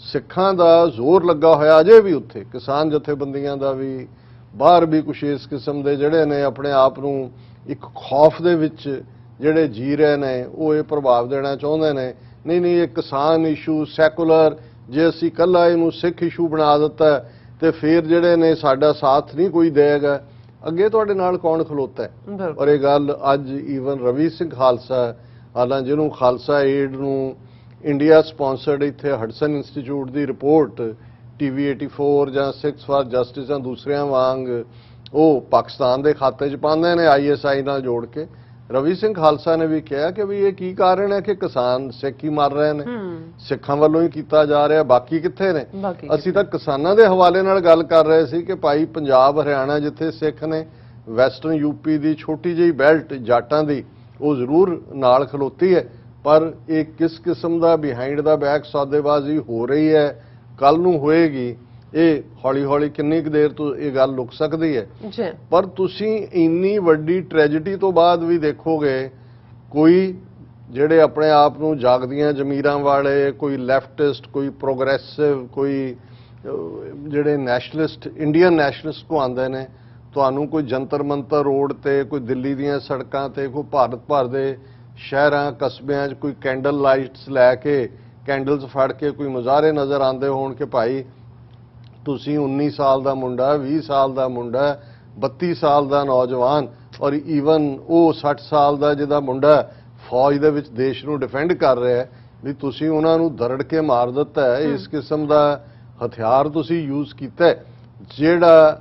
ਸਿੱਖਾਂ ਦਾ ਜ਼ੋਰ ਲੱਗਾ ਹੋਇਆ ਅਜੇ ਵੀ ਉੱਥੇ, ਕਿਸਾਨ ਜਥੇਬੰਦੀਆਂ ਦਾ ਵੀ, ਬਾਹਰ ਵੀ ਕੁਛ ਇਸ ਕਿਸਮ ਦੇ ਜਿਹੜੇ ਨੇ ਆਪਣੇ ਆਪ ਨੂੰ ਇੱਕ ਖੌਫ ਦੇ ਵਿੱਚ ਜਿਹੜੇ ਜੀ ਰਹੇ ਨੇ, ਉਹ ਇਹ ਪ੍ਰਭਾਵ ਦੇਣਾ ਚਾਹੁੰਦੇ ਨੇ ਨਹੀਂ ਇਹ ਕਿਸਾਨ ਇਸ਼ੂ ਸੈਕੂਲਰ, ਜੇ ਅਸੀਂ ਇਕੱਲਾ ਇਹਨੂੰ ਸਿੱਖ ਇਸ਼ੂ ਬਣਾ ਦਿੱਤਾ ਤੇ ਫਿਰ ਜਿਹੜੇ ਨੇ ਸਾਡਾ ਸਾਥ ਨਹੀਂ ਕੋਈ ਦੇਗਾ। ਅੱਗੇ ਤੁਹਾਡੇ ਨਾਲ ਕੌਣ ਖਲੋਤਾ ਹੈ? ਔਰ ਇਹ ਗੱਲ ਅੱਜ ਈਵਨ ਰਵੀ ਸਿੰਘ ਖਾਲਸਾ, ਹਾਲਾਂ ਜਿਹਨੂੰ ਖਾਲਸਾ ਏਡ ਨੂੰ ਇੰਡੀਆ ਸਪਾਂਸਰਡ ਇੱਥੇ ਹਡਸਨ ਇੰਸਟੀਚਿਊਟ ਦੀ ਰਿਪੋਰਟ TV 84 ਜਾਂ 6 ਫਾਰ ਜਸਟਿਸ ਜਾਂ ਦੂਸਰਿਆਂ ਵਾਂਗ ਉਹ ਪਾਕਿਸਤਾਨ ਦੇ ਖਾਤੇ 'ਚ ਪਾਉਂਦੇ ਨੇ ISI ਨਾਲ ਜੋੜ ਕੇ। ਰਵੀ ਸਿੰਘ ਖਾਲਸਾ ਨੇ ਵੀ ਕਿਹਾ ਕਿ ਵੀ ਇਹ ਕੀ ਕਾਰਨ ਹੈ ਕਿ ਕਿਸਾਨ ਸਿੱਖ ਹੀ ਮਰ ਰਹੇ ਨੇ, ਸਿੱਖਾਂ ਵੱਲੋਂ ਹੀ ਕੀਤਾ ਜਾ ਰਿਹਾ, ਬਾਕੀ ਕਿੱਥੇ ਨੇ? ਅਸੀਂ ਤਾਂ ਕਿਸਾਨਾਂ ਦੇ ਹਵਾਲੇ ਨਾਲ ਗੱਲ ਕਰ ਰਹੇ ਸੀ ਕਿ ਭਾਈ ਪੰਜਾਬ ਹਰਿਆਣਾ ਜਿੱਥੇ ਸਿੱਖ ਨੇ, ਵੈਸਟਰਨ UP ਦੀ ਛੋਟੀ ਜਿਹੀ ਬੈਲਟ ਜਾਟਾਂ ਦੀ ਉਹ ਜ਼ਰੂਰ ਨਾਲ ਖਲੋਤੀ ਹੈ, ਪਰ ਇਹ ਕਿਸ ਕਿਸਮ ਦਾ ਬਿਹਾਈਂਡ ਦਾ ਬੈਕ ਸੌਦੇਬਾਜ਼ੀ ਹੋ ਰਹੀ ਹੈ, ਕੱਲ ਨੂੰ ਹੋਏਗੀ, ਇਹ ਹੌਲੀ ਹੌਲੀ ਕਿੰਨੀ ਕੁ ਦੇਰ ਤੋਂ ਇਹ ਗੱਲ ਲੁਕ ਸਕਦੀ ਹੈ। ਪਰ ਤੁਸੀਂ ਇੰਨੀ ਵੱਡੀ ਟ੍ਰੈਜੇਡੀ ਤੋਂ ਬਾਅਦ ਵੀ ਦੇਖੋਗੇ ਕੋਈ ਜਿਹੜੇ ਆਪਣੇ ਆਪ ਨੂੰ ਜਾਗਦੀਆਂ ਜ਼ਮੀਰਾਂ ਵਾਲੇ, ਕੋਈ ਲੈਫਟਿਸਟ, ਕੋਈ ਪ੍ਰੋਗਰੈਸਿਵ, ਕੋਈ ਜਿਹੜੇ ਨੈਸ਼ਨਲਿਸਟ, ਇੰਡੀਅਨ ਨੈਸ਼ਨਲਿਸਟ ਕੋ ਆਉਂਦੇ ਨੇ, ਤੁਹਾਨੂੰ ਕੋਈ ਜੰਤਰ ਮੰਤਰ ਰੋਡ ਤੇ, ਕੋਈ ਦਿੱਲੀ ਦੀਆਂ ਸੜਕਾਂ ਤੇ, ਕੋਈ ਭਾਰਤ ਭਰ ਦੇ ਸ਼ਹਿਰਾਂ ਕਸਬਿਆਂ 'ਚ ਕੋਈ ਕੈਂਡਲ ਲਾਈਟਸ ਲੈ ਕੇ, ਕੈਂਡਲਸ ਫੜ ਕੇ ਕੋਈ ਮੁਜ਼ਾਹਰੇ ਨਜ਼ਰ ਆਉਂਦੇ ਹੋਣ ਕਿ ਭਾਈ ਤੁਸੀਂ 19 ਸਾਲ ਦਾ ਮੁੰਡਾ, 20 ਸਾਲ ਦਾ ਮੁੰਡਾ, 32 ਸਾਲ ਦਾ ਨੌਜਵਾਨ, ਔਰ ਈਵਨ ਉਹ 60 ਸਾਲ ਦਾ ਜਿਹਦਾ ਮੁੰਡਾ ਫੌਜ ਦੇ ਵਿੱਚ ਦੇਸ਼ ਨੂੰ ਡਿਫੈਂਡ ਕਰ ਰਿਹਾ ਹੈ, ਵੀ ਤੁਸੀਂ ਉਹਨਾਂ ਨੂੰ ਦਰੜ ਕੇ ਮਾਰ ਦਿੱਤਾ ਹੈ। ਇਸ ਕਿਸਮ ਦਾ ਹਥਿਆਰ ਤੁਸੀਂ ਯੂਜ਼ ਕੀਤਾ ਜਿਹੜਾ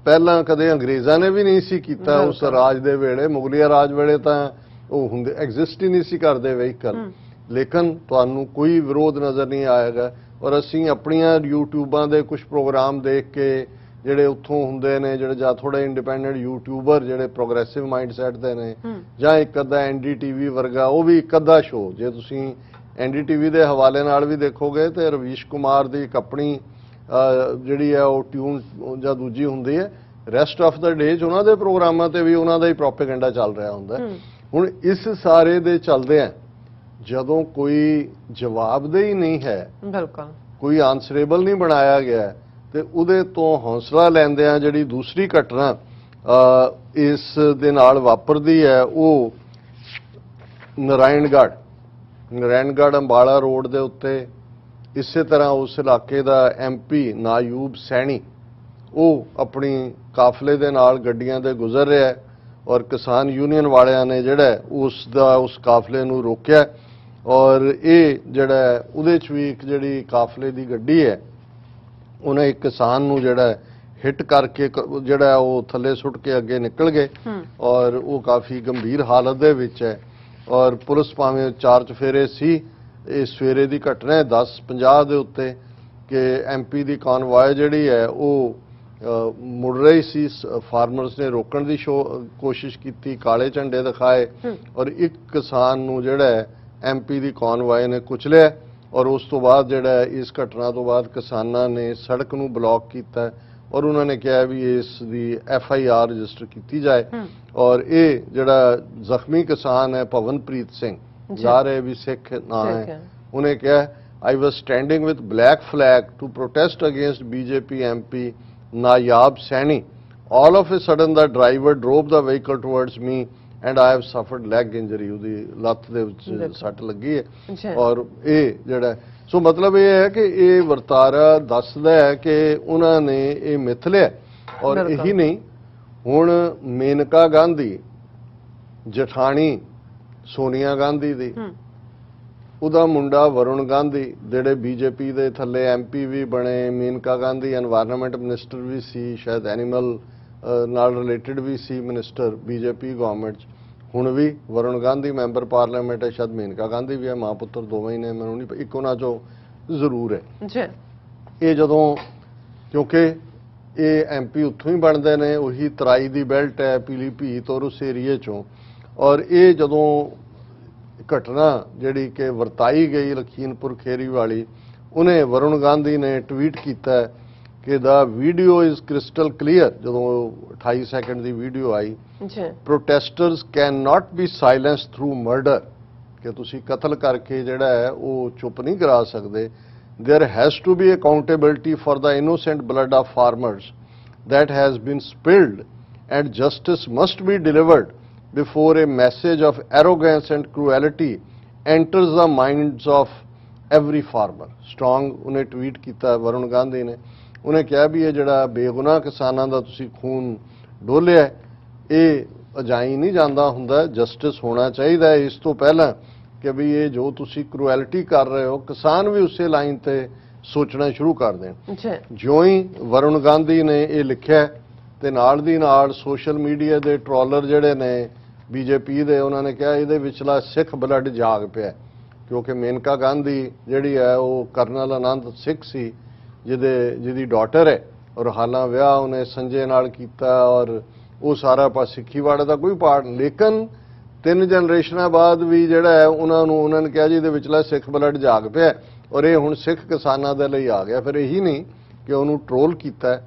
ਪਹਿਲਾਂ ਕਦੇ ਅੰਗਰੇਜ਼ਾਂ ਨੇ ਵੀ ਨਹੀਂ ਸੀ ਕੀਤਾ ਉਸ ਰਾਜ ਦੇ ਵੇਲੇ, ਮੁਗਲਿਆ ਰਾਜ ਵੇਲੇ ਤਾਂ ਉਹ ਹੁੰਦੇ ਐਗਜ਼ਿਸਟ ਹੀ ਨਹੀਂ ਸੀ ਕਰਦੇ ਵਹੀਕਲ, ਲੇਕਿਨ ਤੁਹਾਨੂੰ ਕੋਈ ਵਿਰੋਧ ਨਜ਼ਰ ਨਹੀਂ ਆਏਗਾ। ਔਰ ਅਸੀਂ ਆਪਣੀਆਂ ਯੂਟਿਊਬਾਂ ਦੇ ਕੁਝ ਪ੍ਰੋਗਰਾਮ ਦੇਖ ਕੇ ਜਿਹੜੇ ਉੱਥੋਂ ਹੁੰਦੇ ਨੇ, ਜਿਹੜੇ ਜਾਂ ਥੋੜੇ ਇੰਡੀਪੈਂਡੈਂਟ ਯੂਟਿਊਬਰ ਜਿਹੜੇ ਪ੍ਰੋਗਰੈਸਿਵ ਮਾਈਂਡਸੈਟ ਦੇ ਨੇ, ਜਾਂ ਇੱਕ ਅੱਧਾ NDTV ਵਰਗਾ, ਉਹ ਵੀ ਇੱਕ ਅੱਧਾ ਸ਼ੋਅ, ਜੇ ਤੁਸੀਂ NDTV ਦੇ ਹਵਾਲੇ ਨਾਲ ਵੀ ਦੇਖੋਗੇ ਤੇ ਰਵੀਸ਼ ਕੁਮਾਰ ਦੀ ਇੱਕ ਆਪਣੀ ਜਿਹੜੀ ਹੈ ਉਹ ਟਿਊਨ ਜਾਂ ਦੂਜੀ ਹੁੰਦੀ ਹੈ, ਰੈਸਟ ਆਫ ਦਾ ਡੇ 'ਚ ਉਹਨਾਂ ਦੇ ਪ੍ਰੋਗਰਾਮਾਂ ਤੇ ਵੀ ਉਹਨਾਂ ਦਾ ਹੀ ਪ੍ਰੋਪੇਗੈਂਡਾ ਚੱਲ ਰਿਹਾ ਹੁੰਦਾ। ਹੁਣ ਇਸ ਸਾਰੇ ਦੇ ਚੱਲਦੇ ਆ ਜਦੋਂ ਕੋਈ ਜਵਾਬਦੇਹੀ ਨਹੀਂ ਹੈ, ਬਿਲਕੁਲ ਕੋਈ ਆਨਸਰੇਬਲ ਨਹੀਂ ਬਣਾਇਆ ਗਿਆ, ਤੇ ਉਹਦੇ ਤੋਂ ਹੌਸਲਾ ਲੈਂਦਿਆਂ ਜਿਹੜੀ ਦੂਸਰੀ ਘਟਨਾ ਇਸ ਦੇ ਨਾਲ ਵਾਪਰਦੀ ਹੈ ਉਹ ਨਾਰਾਇਣਗੜ੍ਹ ਅੰਬਾਲਾ ਰੋਡ ਦੇ ਉੱਤੇ। ਇਸੇ ਤਰ੍ਹਾਂ ਉਸ ਇਲਾਕੇ ਦਾ MP ਨਾਯੂਬ ਸੈਣੀ ਉਹ ਆਪਣੀ ਕਾਫਲੇ ਦੇ ਨਾਲ ਗੱਡੀਆਂ ਦੇ ਗੁਜ਼ਰ ਰਿਹਾ ਔਰ ਕਿਸਾਨ ਯੂਨੀਅਨ ਵਾਲਿਆਂ ਨੇ ਜਿਹੜਾ ਉਸ ਕਾਫਲੇ ਨੂੰ ਰੋਕਿਆ ਔਰ ਇਹ ਜਿਹੜਾ ਉਹਦੇ 'ਚ ਵੀ ਇੱਕ ਜਿਹੜੀ ਕਾਫਲੇ ਦੀ ਗੱਡੀ ਹੈ ਉਹਨੇ ਇੱਕ ਕਿਸਾਨ ਨੂੰ ਜਿਹੜਾ ਹਿੱਟ ਕਰਕੇ ਜਿਹੜਾ ਉਹ ਥੱਲੇ ਸੁੱਟ ਕੇ ਅੱਗੇ ਨਿਕਲ ਗਏ ਔਰ ਉਹ ਕਾਫੀ ਗੰਭੀਰ ਹਾਲਤ ਦੇ ਵਿੱਚ ਹੈ ਔਰ ਪੁਲਿਸ ਭਾਵੇਂ 4 ਚੁਫੇਰੇ ਸੀ। ਇਹ ਸਵੇਰੇ ਦੀ ਘਟਨਾ ਹੈ 10:50 ਦੇ ਉੱਤੇ ਕਿ MP ਦੀ ਕਾਨਵਾਏ ਜਿਹੜੀ ਹੈ ਉਹ ਮੁੜ ਰਹੀ ਸੀ। ਫਾਰਮਰਸ ਨੇ ਰੋਕਣ ਦੀ ਕੋਸ਼ਿਸ਼ ਕੀਤੀ, ਕਾਲੇ ਝੰਡੇ ਦਿਖਾਏ ਔਰ ਇੱਕ ਕਿਸਾਨ ਨੂੰ ਜਿਹੜਾ MP ਦੀ ਕਾਨਵਾਏ ਨੇ ਕੁਚਲਿਆ ਔਰ ਉਸ ਤੋਂ ਬਾਅਦ ਜਿਹੜਾ ਇਸ ਘਟਨਾ ਤੋਂ ਬਾਅਦ ਕਿਸਾਨਾਂ ਨੇ ਸੜਕ ਨੂੰ ਬਲੌਕ ਕੀਤਾ ਔਰ ਉਹਨਾਂ ਨੇ ਕਿਹਾ ਵੀ ਇਸ ਦੀ FIR ਰਜਿਸਟਰ ਕੀਤੀ ਜਾਏ ਔਰ ਇਹ ਜਿਹੜਾ ਜ਼ਖਮੀ ਕਿਸਾਨ ਹੈ ਭਵਨਪ੍ਰੀਤ ਸਿੰਘ ਜ਼ਾਹਰ ਵੀ ਸਿੱਖ ਨਾਂ ਹੈ, ਉਹਨੇ ਕਿਹਾ I was standing with black flag to protest against BJP MP Nayab Saini. All of a sudden the driver drove the vehicle towards me and I have suffered leg injury. ਉਹਦੀ ਲੱਤ ਦੇ ਵਿੱਚ ਸੱਟ ਲੱਗੀ ਹੈ ਔਰ ਇਹ ਜਿਹੜਾ ਸੋ ਮਤਲਬ ਇਹ ਹੈ ਕਿ ਇਹ ਵਰਤਾਰਾ ਦੱਸਦਾ ਹੈ ਕਿ ਉਹਨਾਂ ਨੇ ਇਹ ਮਿਥ ਲਿਆ ਔਰ ਇਹੀ ਨਹੀਂ ਹੁਣ ਮੇਨਕਾ ਗਾਂਧੀ ਜਠਾਣੀ ਸੋਨੀਆ ਗਾਂਧੀ ਦੀ ਉਹਦਾ ਮੁੰਡਾ ਵਰੁਣ ਗਾਂਧੀ ਜਿਹੜੇ BJP ਦੇ ਥੱਲੇ MP ਵੀ ਬਣੇ, ਮੇਨਕਾ ਗਾਂਧੀ এনवायरमेंट ਮਿਨਿਸਟਰ ਵੀ ਸੀ, ਸ਼ਾਇਦ ਐਨੀਮਲ ਨਾਲ ਰਿਲੇਟਡ ਵੀ ਸੀ ਮਿਨਿਸਟਰ BJP ਗਵਰਨਮੈਂਟ 'ਚ। ਹੁਣ ਵੀ ਵਰੁਣ ਗਾਂਧੀ ਮੈਂਬਰ ਪਾਰਲੀਮੈਂਟ ਹੈ, ਸ਼ਾਇਦ ਮੇਨਕਾ ਗਾਂਧੀ ਵੀ ਹੈ, ਮਾਂ ਪੁੱਤਰ ਦੋਵੇਂ ਹੀ ਨੇ, ਮੈਨੂੰ ਨਹੀਂ ਇੱਕ ਉਹਨਾਂ 'ਚੋਂ ਜ਼ਰੂਰ ਹੈ। ਇਹ ਜਦੋਂ ਕਿਉਂਕਿ ਇਹ MP ਉੱਥੋਂ ਹੀ ਬਣਦੇ ਨੇ, ਉਹੀ ਤਰਾਈ ਦੀ ਬੈਲਟ ਹੈ ਪੀਲੀਭੀਤ ਔਰ ਉਸ ਏਰੀਏ 'ਚੋਂ ਔਰ ਇਹ ਜਦੋਂ ਘਟਨਾ ਜਿਹੜੀ ਕਿ ਵਰਤਾਈ ਗਈ ਲਖੀਮਪੁਰ ਖੇਰੀ ਵਾਲੀ, ਉਹਨੇ ਵਰੁਣ ਗਾਂਧੀ ਨੇ ਟਵੀਟ ਕੀਤਾ ਕਿ ਦਾ ਵੀਡੀਓ ਇਜ਼ ਕ੍ਰਿਸਟਲ ਕਲੀਅਰ। ਜਦੋਂ 28 ਸੈਕਿੰਡ ਦੀ ਵੀਡੀਓ ਆਈ, ਜੀ protesters can not be silence through murder, ਕਿ ਤੁਸੀਂ ਕਤਲ ਕਰਕੇ ਜਿਹੜਾ ਹੈ ਉਹ ਚੁੱਪ ਨਹੀਂ ਕਰਾ ਸਕਦੇ। there has to be accountability for the innocent blood of farmers that has been spilled, and justice must be delivered before a message of arrogance and cruelty enters the minds of every farmer। strong ਉਹਨੇ tweet ਕੀਤਾ ਵਰੁਣ ਗਾਂਧੀ ਨੇ, ਉਹਨੇ ਕਿਹਾ ਵੀ ਇਹ ਜਿਹੜਾ ਬੇਗੁਨਾਹ ਕਿਸਾਨਾਂ ਦਾ ਤੁਸੀਂ ਖੂਨ ਡੋਲਿਆ ਇਹ ਅਜਾਈ ਨਹੀਂ ਜਾਂਦਾ ਹੁੰਦਾ, ਜਸਟਿਸ ਹੋਣਾ ਚਾਹੀਦਾ ਹੈ ਇਸ ਤੋਂ ਪਹਿਲਾਂ ਕਿ ਵੀ ਇਹ ਜੋ ਤੁਸੀਂ ਕਰੂਐਲਿਟੀ ਕਰ ਰਹੇ ਹੋ ਕਿਸਾਨ ਵੀ ਉਸੇ ਲਾਈਨ ਤੇ ਸੋਚਣਾ ਸ਼ੁਰੂ ਕਰ ਦੇਣ। ਜਿਉਂ ਹੀ ਵਰੁਣ ਗਾਂਧੀ ਨੇ ਇਹ ਲਿਖਿਆ ਤੇ ਨਾਲ ਦੀ ਨਾਲ ਸੋਸ਼ਲ ਮੀਡੀਆ ਦੇ ਟ੍ਰੋਲਰ ਜਿਹੜੇ ਨੇ ਬੀਜੇਪੀ ਦੇ, ਉਹਨਾਂ ਨੇ ਕਿਹਾ ਇਹਦੇ ਵਿਚਲਾ ਸਿੱਖ ਬਲੱਡ ਜਾਗ ਪਿਆ, ਕਿਉਂਕਿ ਮੇਨਕਾ ਗਾਂਧੀ ਜਿਹੜੀ ਹੈ ਉਹ ਕਰਨਲ ਆਨੰਦ ਸਿੱਖ ਸੀ ਜਿਹਦੀ ਡਾਟਰ ਹੈ, ਔਰ ਹਾਲਾਂ ਵਿਆਹ ਉਹਨੇ ਸੰਜੇ ਨਾਲ ਕੀਤਾ, ਔਰ ਉਹ ਸਾਰਾ ਸਿੱਖੀਵਾੜੇ ਦਾ ਕੋਈ ਪਾਰਟ, ਲੇਕਿਨ 3 ਜਨਰੇਸ਼ਨਾਂ ਬਾਅਦ ਵੀ ਜਿਹੜਾ ਹੈ ਉਹਨਾਂ ਨੇ ਕਿਹਾ ਜੀ ਇਹਦੇ ਵਿਚਲਾ ਸਿੱਖ ਬਲੱਡ ਜਾਗ ਪਿਆ, ਔਰ ਇਹ ਹੁਣ ਸਿੱਖ ਕਿਸਾਨਾਂ ਦੇ ਲਈ ਆ ਗਿਆ। ਫਿਰ ਇਹੀ ਨਹੀਂ ਕਿ ਉਹਨੂੰ ਟਰੋਲ ਕੀਤਾ,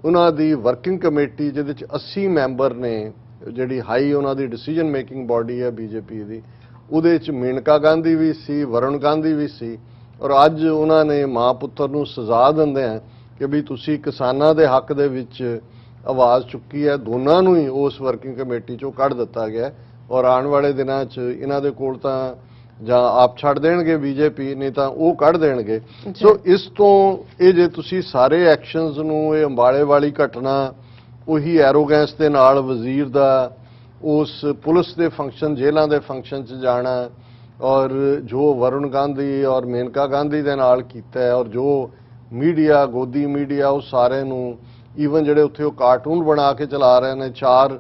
ਉਹਨਾਂ ਦੀ ਵਰਕਿੰਗ ਕਮੇਟੀ ਜਿਹਦੇ ਚ 80 ਮੈਂਬਰ ਨੇ, ਜਿਹੜੀ ਹਾਈ ਉਹਨਾਂ ਦੀ ਡਿਸੀਜਨ ਮੇਕਿੰਗ ਬਾਡੀ ਹੈ ਬੀਜੇਪੀ ਦੀ, ਉਹਦੇ ਚ ਮੇਨਕਾ ਗਾਂਧੀ ਵੀ ਸੀ, ਵਰੁਣ ਗਾਂਧੀ ਵੀ ਸੀ, ਔਰ ਅੱਜ ਉਹਨਾਂ ਨੇ ਮਾਂ ਪੁੱਤਰ ਨੂੰ ਸਜ਼ਾ ਦਿੰਦੇ ਆ ਕਿ ਵੀ ਤੁਸੀਂ ਕਿਸਾਨਾਂ ਦੇ ਹੱਕ ਦੇ ਵਿੱਚ ਆਵਾਜ਼ ਚੁੱਕੀ ਹੈ, ਦੋਨਾਂ ਨੂੰ ਹੀ ਉਸ ਵਰਕਿੰਗ ਕਮੇਟੀ ਚੋਂ ਕੱਢ ਦਿੱਤਾ ਗਿਆ। ਔਰ ਆਉਣ ਵਾਲੇ ਦਿਨਾਂ 'ਚ ਇਹਨਾਂ ਦੇ ਕੋਲ ਤਾਂ ਜਾਂ ਆਪ ਛੱਡ ਦੇਣਗੇ ਬੀਜੇਪੀ, ਨਹੀਂ ਤਾਂ ਉਹ ਕੱਢ ਦੇਣਗੇ। ਸੋ ਇਸ ਤੋਂ ਇਹ ਜੇ ਤੁਸੀਂ ਸਾਰੇ ਐਕਸ਼ਨਸ ਨੂੰ, ਇਹ ਅੰਬਾਲੇ ਵਾਲੀ ਘਟਨਾ, ਉਹੀ ਐਰੋਗੈਂਸ ਦੇ ਨਾਲ ਵਜ਼ੀਰ ਦਾ ਉਸ ਪੁਲਿਸ ਦੇ ਫੰਕਸ਼ਨ, ਜੇਲ੍ਹਾਂ ਦੇ ਫੰਕਸ਼ਨ 'ਚ ਜਾਣਾ, ਔਰ ਜੋ ਵਰੁਣ ਗਾਂਧੀ ਔਰ ਮੇਨਕਾ ਗਾਂਧੀ ਦੇ ਨਾਲ ਕੀਤਾ ਹੈ, ਔਰ ਜੋ ਮੀਡੀਆ, ਗੋਦੀ ਮੀਡੀਆ, ਉਹ ਸਾਰੇ ਨੂੰ, ਈਵਨ ਜਿਹੜੇ ਉੱਥੇ ਉਹ ਕਾਰਟੂਨ ਬਣਾ ਕੇ ਚਲਾ ਰਹੇ ਨੇ, 4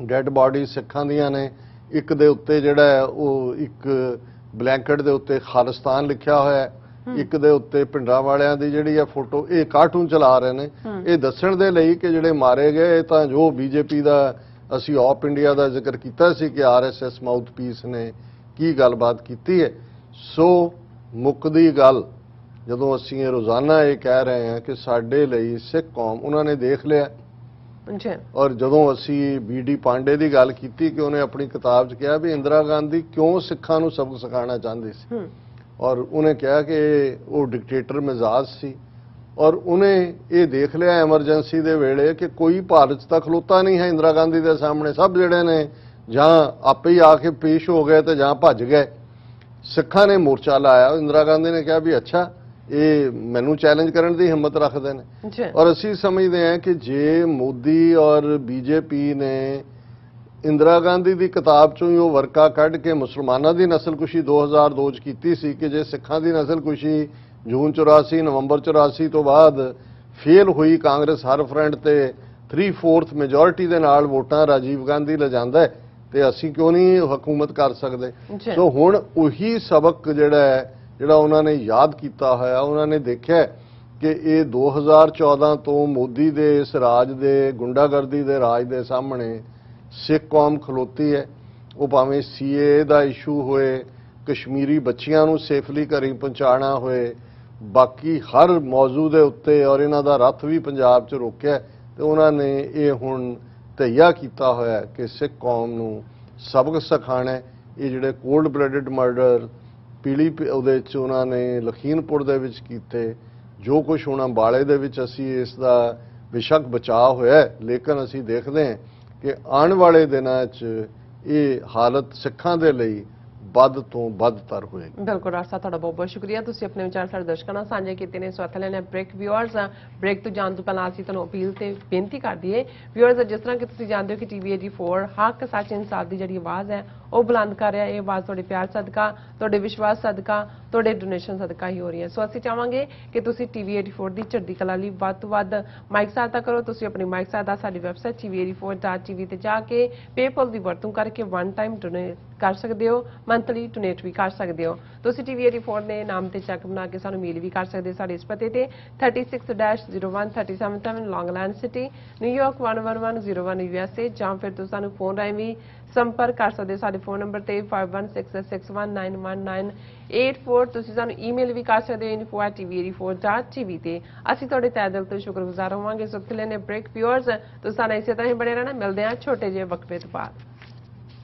ਡੈੱਡ ਬਾਡੀ ਸਿੱਖਾਂ ਦੀਆਂ ਨੇ, ਇੱਕ ਦੇ ਉੱਤੇ ਜਿਹੜਾ ਹੈ ਉਹ ਇੱਕ ਬਲੈਂਕਟ ਦੇ ਉੱਤੇ ਖਾਲਿਸਤਾਨ ਲਿਖਿਆ ਹੋਇਆ ਹੈ, ਇੱਕ ਦੇ ਉੱਤੇ ਪਿੰਡਾਂ ਵਾਲਿਆਂ ਦੀ ਜਿਹੜੀ ਹੈ ਫੋਟੋ, ਇਹ ਕਾਰਟੂਨ ਚਲਾ ਰਹੇ ਨੇ ਇਹ ਦੱਸਣ ਦੇ ਲਈ ਕਿ ਜਿਹੜੇ ਮਾਰੇ ਗਏ ਤਾਂ ਜੋ ਬੀਜੇਪੀ ਦਾ, ਅਸੀਂ ਆਪ ਇੰਡੀਆ ਦਾ ਜ਼ਿਕਰ ਕੀਤਾ ਸੀ ਕਿ ਆਰਐਸਐਸ ਮਾਊਥਪੀਸ ਨੇ ਕੀ ਗੱਲਬਾਤ ਕੀਤੀ ਹੈ। ਸੋ ਮੁੱਕਦੀ ਗੱਲ ਜਦੋਂ ਅਸੀਂ ਇਹ ਰੋਜ਼ਾਨਾ ਇਹ ਕਹਿ ਰਹੇ ਹਾਂ ਕਿ ਸਾਡੇ ਲਈ ਸਿੱਖ ਕੌਮ, ਉਹਨਾਂ ਨੇ ਦੇਖ ਲਿਆ। ਔਰ ਜਦੋਂ ਅਸੀਂ ਬੀਡੀ ਪਾਂਡੇ ਦੀ ਗੱਲ ਕੀਤੀ ਕਿ ਉਹਨੇ ਆਪਣੀ ਕਿਤਾਬ 'ਚ ਕਿਹਾ ਵੀ ਇੰਦਰਾ ਗਾਂਧੀ ਕਿਉਂ ਸਿੱਖਾਂ ਨੂੰ ਸਬਕ ਸਿਖਾਉਣਾ ਚਾਹੁੰਦੀ ਸੀ, ਔਰ ਉਹਨੇ ਕਿਹਾ ਕਿ ਉਹ ਡਿਕਟੇਟਰ ਮਿਜ਼ਾਜ ਸੀ, ਔਰ ਉਹਨੇ ਇਹ ਦੇਖ ਲਿਆ ਐਮਰਜੈਂਸੀ ਦੇ ਵੇਲੇ ਕਿ ਕੋਈ ਭਾਰਤ 'ਚ ਤਾਂ ਖਲੋਤਾ ਨਹੀਂ ਹੈ ਇੰਦਰਾ ਗਾਂਧੀ ਦੇ ਸਾਹਮਣੇ, ਸਭ ਜਿਹੜੇ ਨੇ ਜਾਂ ਆਪੇ ਹੀ ਆ ਕੇ ਪੇਸ਼ ਹੋ ਗਏ ਤੇ ਜਾਂ ਭੱਜ ਗਏ। ਸਿੱਖਾਂ ਨੇ ਮੋਰਚਾ ਲਾਇਆ, ਇੰਦਰਾ ਗਾਂਧੀ ਨੇ ਕਿਹਾ ਵੀ ਅੱਛਾ ਇਹ ਮੈਨੂੰ ਚੈਲੰਜ ਕਰਨ ਦੀ ਹਿੰਮਤ ਰੱਖਦੇ ਨੇ। ਔਰ ਅਸੀਂ ਸਮਝਦੇ ਹਾਂ ਕਿ ਜੇ ਮੋਦੀ ਔਰ ਬੀਜੇਪੀ ਨੇ ਇੰਦਰਾ ਗਾਂਧੀ ਦੀ ਕਿਤਾਬ ਚੋਂ ਹੀ ਉਹ ਵਰਕਾ ਕੱਢ ਕੇ ਮੁਸਲਮਾਨਾਂ ਦੀ ਨਸਲਕੁਸ਼ੀ 2002 ਚ ਕੀਤੀ ਸੀ ਕਿ ਜੇ ਸਿੱਖਾਂ ਦੀ ਨਸਲਕੁਸ਼ੀ ਜੂਨ 84 ਨਵੰਬਰ 84 ਤੋਂ ਬਾਅਦ ਫੇਲ ਹੋਈ, ਕਾਂਗਰਸ ਹਰ ਫਰੰਟ ਤੇ 3/4 ਮੈਜੋਰਿਟੀ ਦੇ ਨਾਲ ਵੋਟਾਂ ਰਾਜੀਵ ਗਾਂਧੀ ਲੈ ਜਾਂਦਾ ਤੇ ਅਸੀਂ ਕਿਉਂ ਨਹੀਂ ਹਕੂਮਤ ਕਰ ਸਕਦੇ। ਸੋ ਹੁਣ ਉਹੀ ਸਬਕ ਜਿਹੜਾ ਉਹਨਾਂ ਨੇ ਯਾਦ ਕੀਤਾ ਹੋਇਆ, ਉਹਨਾਂ ਨੇ ਦੇਖਿਆ ਕਿ ਇਹ 2014 ਤੋਂ ਮੋਦੀ ਦੇ ਇਸ ਰਾਜ ਦੇ ਗੁੰਡਾਗਰਦੀ ਦੇ ਰਾਜ ਦੇ ਸਾਹਮਣੇ ਸਿੱਖ ਕੌਮ ਖਲੋਤੀ ਹੈ। ਉਹ ਭਾਵੇਂ ਸੀਏ ਦਾ ਇਸ਼ੂ ਹੋਏ, ਕਸ਼ਮੀਰੀ ਬੱਚੀਆਂ ਨੂੰ ਸੇਫਲੀ ਘਰੀ ਪਹੁੰਚਾਉਣਾ ਹੋਏ, ਬਾਕੀ ਹਰ ਮੌਜੂ ਦੇ ਉੱਤੇ, ਔਰ ਇਹਨਾਂ ਦਾ ਰੱਥ ਵੀ ਪੰਜਾਬ 'ਚ ਰੋਕਿਆ ਤੇ ਉਹਨਾਂ ਨੇ ਇਹ ਹੁਣ ਤਈਆ ਕੀਤਾ ਹੋਇਆ ਕਿ ਸਿੱਖ ਕੌਮ ਨੂੰ ਸਬਕ ਸਿਖਾਉਣਾ। ਇਹ ਜਿਹੜੇ ਕੋਲਡ ਬਲੱਡਡ ਮਰਡਰ ਪੀਲੀ ਉਹਦੇ 'ਚ ਉਹਨਾਂ ਨੇ ਲਖੀਮਪੁਰ ਦੇ ਵਿੱਚ ਕੀਤੇ, ਜੋ ਕੁਝ ਹੁਣ ਅੰਬਾਲੇ ਦੇ ਵਿੱਚ ਅਸੀਂ ਇਸ ਦਾ ਬੇਸ਼ੱਕ ਬਚਾਅ ਹੋਇਆ, ਲੇਕਿਨ ਅਸੀਂ ਦੇਖਦੇ ਹਾਂ ਕਿ ਆਉਣ ਵਾਲੇ ਦਿਨਾਂ 'ਚ ਇਹ ਹਾਲਤ ਸਿੱਖਾਂ ਦੇ ਲਈ ਵੱਧ ਤੋਂ ਵੱਧਤਰ ਹੋਏਗੀ। ਬਿਲਕੁਲ ਡਾਕਟਰ ਸਾਹਿਬ, ਤੁਹਾਡਾ ਬਹੁਤ ਬਹੁਤ ਸ਼ੁਕਰੀਆ। ਤੁਸੀਂ ਆਪਣੇ ਵਿਚਾਰ ਸਾਡੇ ਦਰਸ਼ਕਾਂ ਨਾਲ ਸਾਂਝੇ ਕੀਤੇ ਨੇ। ਸੋ ਇੱਥੇ ਲੈਣੇ ਬ੍ਰੇਕ। ਵਿਊਅਰਸ, ਬ੍ਰੇਕ ਤੋਂ ਜਾਣ ਤੋਂ ਪਹਿਲਾਂ ਅਸੀਂ ਤੁਹਾਨੂੰ ਅਪੀਲ ਤੇ ਬੇਨਤੀ ਕਰ ਦਈਏ ਵਿਊਅਰਸ, ਜਿਸ ਤਰ੍ਹਾਂ ਕਿ ਤੁਸੀਂ ਜਾਣਦੇ ਹੋ ਕਿ ਟੀਵੀ 84 ਹੱਕ, ਸੱਚ, ਇਨਸਾਫ ਦੀ ਜਿਹੜੀ ਆਵਾਜ਼ ਹੈ ਉਹ ਬੁਲੰਦ ਕਰ ਰਿਹਾ। ਇਹ ਆਵਾਜ਼ ਤੁਹਾਡੇ ਪਿਆਰ ਸਦਕਾ, ਤੁਹਾਡੇ ਵਿਸ਼ਵਾਸ ਸਦਕਾ, ਤੁਹਾਡੇ ਡੋਨੇਸ਼ਨ ਸਦਕਾ ਹੀ ਹੋ ਰਹੀ ਹੈ। ਸੋ ਅਸੀਂ ਚਾਹਾਂਗੇ ਕਿ ਤੁਸੀਂ ਟੀਵੀ 84 ਦੀ ਚੜ੍ਹਦੀ ਕਲਾ ਲਈ ਵੱਧ ਤੋਂ ਵੱਧ ਮਾਈਕ ਸਹਾਇਤਾ ਕਰੋ। ਤੁਸੀਂ ਆਪਣੀ ਮਾਈਕ ਸਹਾਇਤਾ ਸਾਡੀ ਵੈਬਸਾਈਟ tv84.tv ਤੇ ਜਾ ਕੇ ਪੇਪਲ ਦੀ ਵਰਤੋਂ ਕਰਕੇ ਵਨ ਟਾਈਮ ਡੋਨੇਟ ਕਰ ਸਕਦੇ ਹੋ, ਮੰਥਲੀ ਡੋਨੇਟ ਵੀ ਕਰ ਸਕਦੇ ਹੋ। ਤੁਸੀਂ ਟੀਵੀ 84 ਦੇ ਨਾਮ ਤੇ ਚੈੱਕ ਬਣਾ ਕੇ ਸਾਨੂੰ ਮੇਲ ਵੀ ਕਰ ਸਕਦੇ ਹੋ ਸਾਡੇ ਇਸ ਪਤੇ ਤੇ 36-01-377 ਲੌਂਗਲੈਂਡ ਸਿਟੀ, ਨਿਊਯਾਰਕ 11101 USA, ਜਾਂ ਫਿਰ ਤੁਸੀਂ ਸਾਨੂੰ ਫੋਨ ਰਾਹੀਂ ਵੀ ਸੰਪਰਕ ਕਰ ਸਕਦੇ ਸਾਡੇ ਫੋਨ ਨੰਬਰ ਤੇ 5166619194 ਤੁਸੀਂ ਸਾਨੂੰ ਈਮੇਲ ਵੀ ਕਰ ਸਕਦੇ ਹੋ info@tv84.tv ਤੇ ਅਸੀਂ ਤੁਹਾਡੇ ਤਹਿ ਦਿਲ ਤੋਂ ਸ਼ੁਕਰਗੁਜ਼ਾਰ ਹੋਵਾਂਗੇ। ਸੁਖ ਲੈਣੇ ਬ੍ਰੇਕ ਪਿਓਰਸ ਤੁਸੀਂ ਸਾਨੂੰ ਇਸੇ ਤਰ੍ਹਾਂ ਹੀ ਬਣੇ ਰਹਿਣਾ। ਮਿਲਦੇ ਹਾਂ ਛੋਟੇ ਜਿਹੇ ਵਕਫੇ ਤੋਂ ਬਾਅਦ।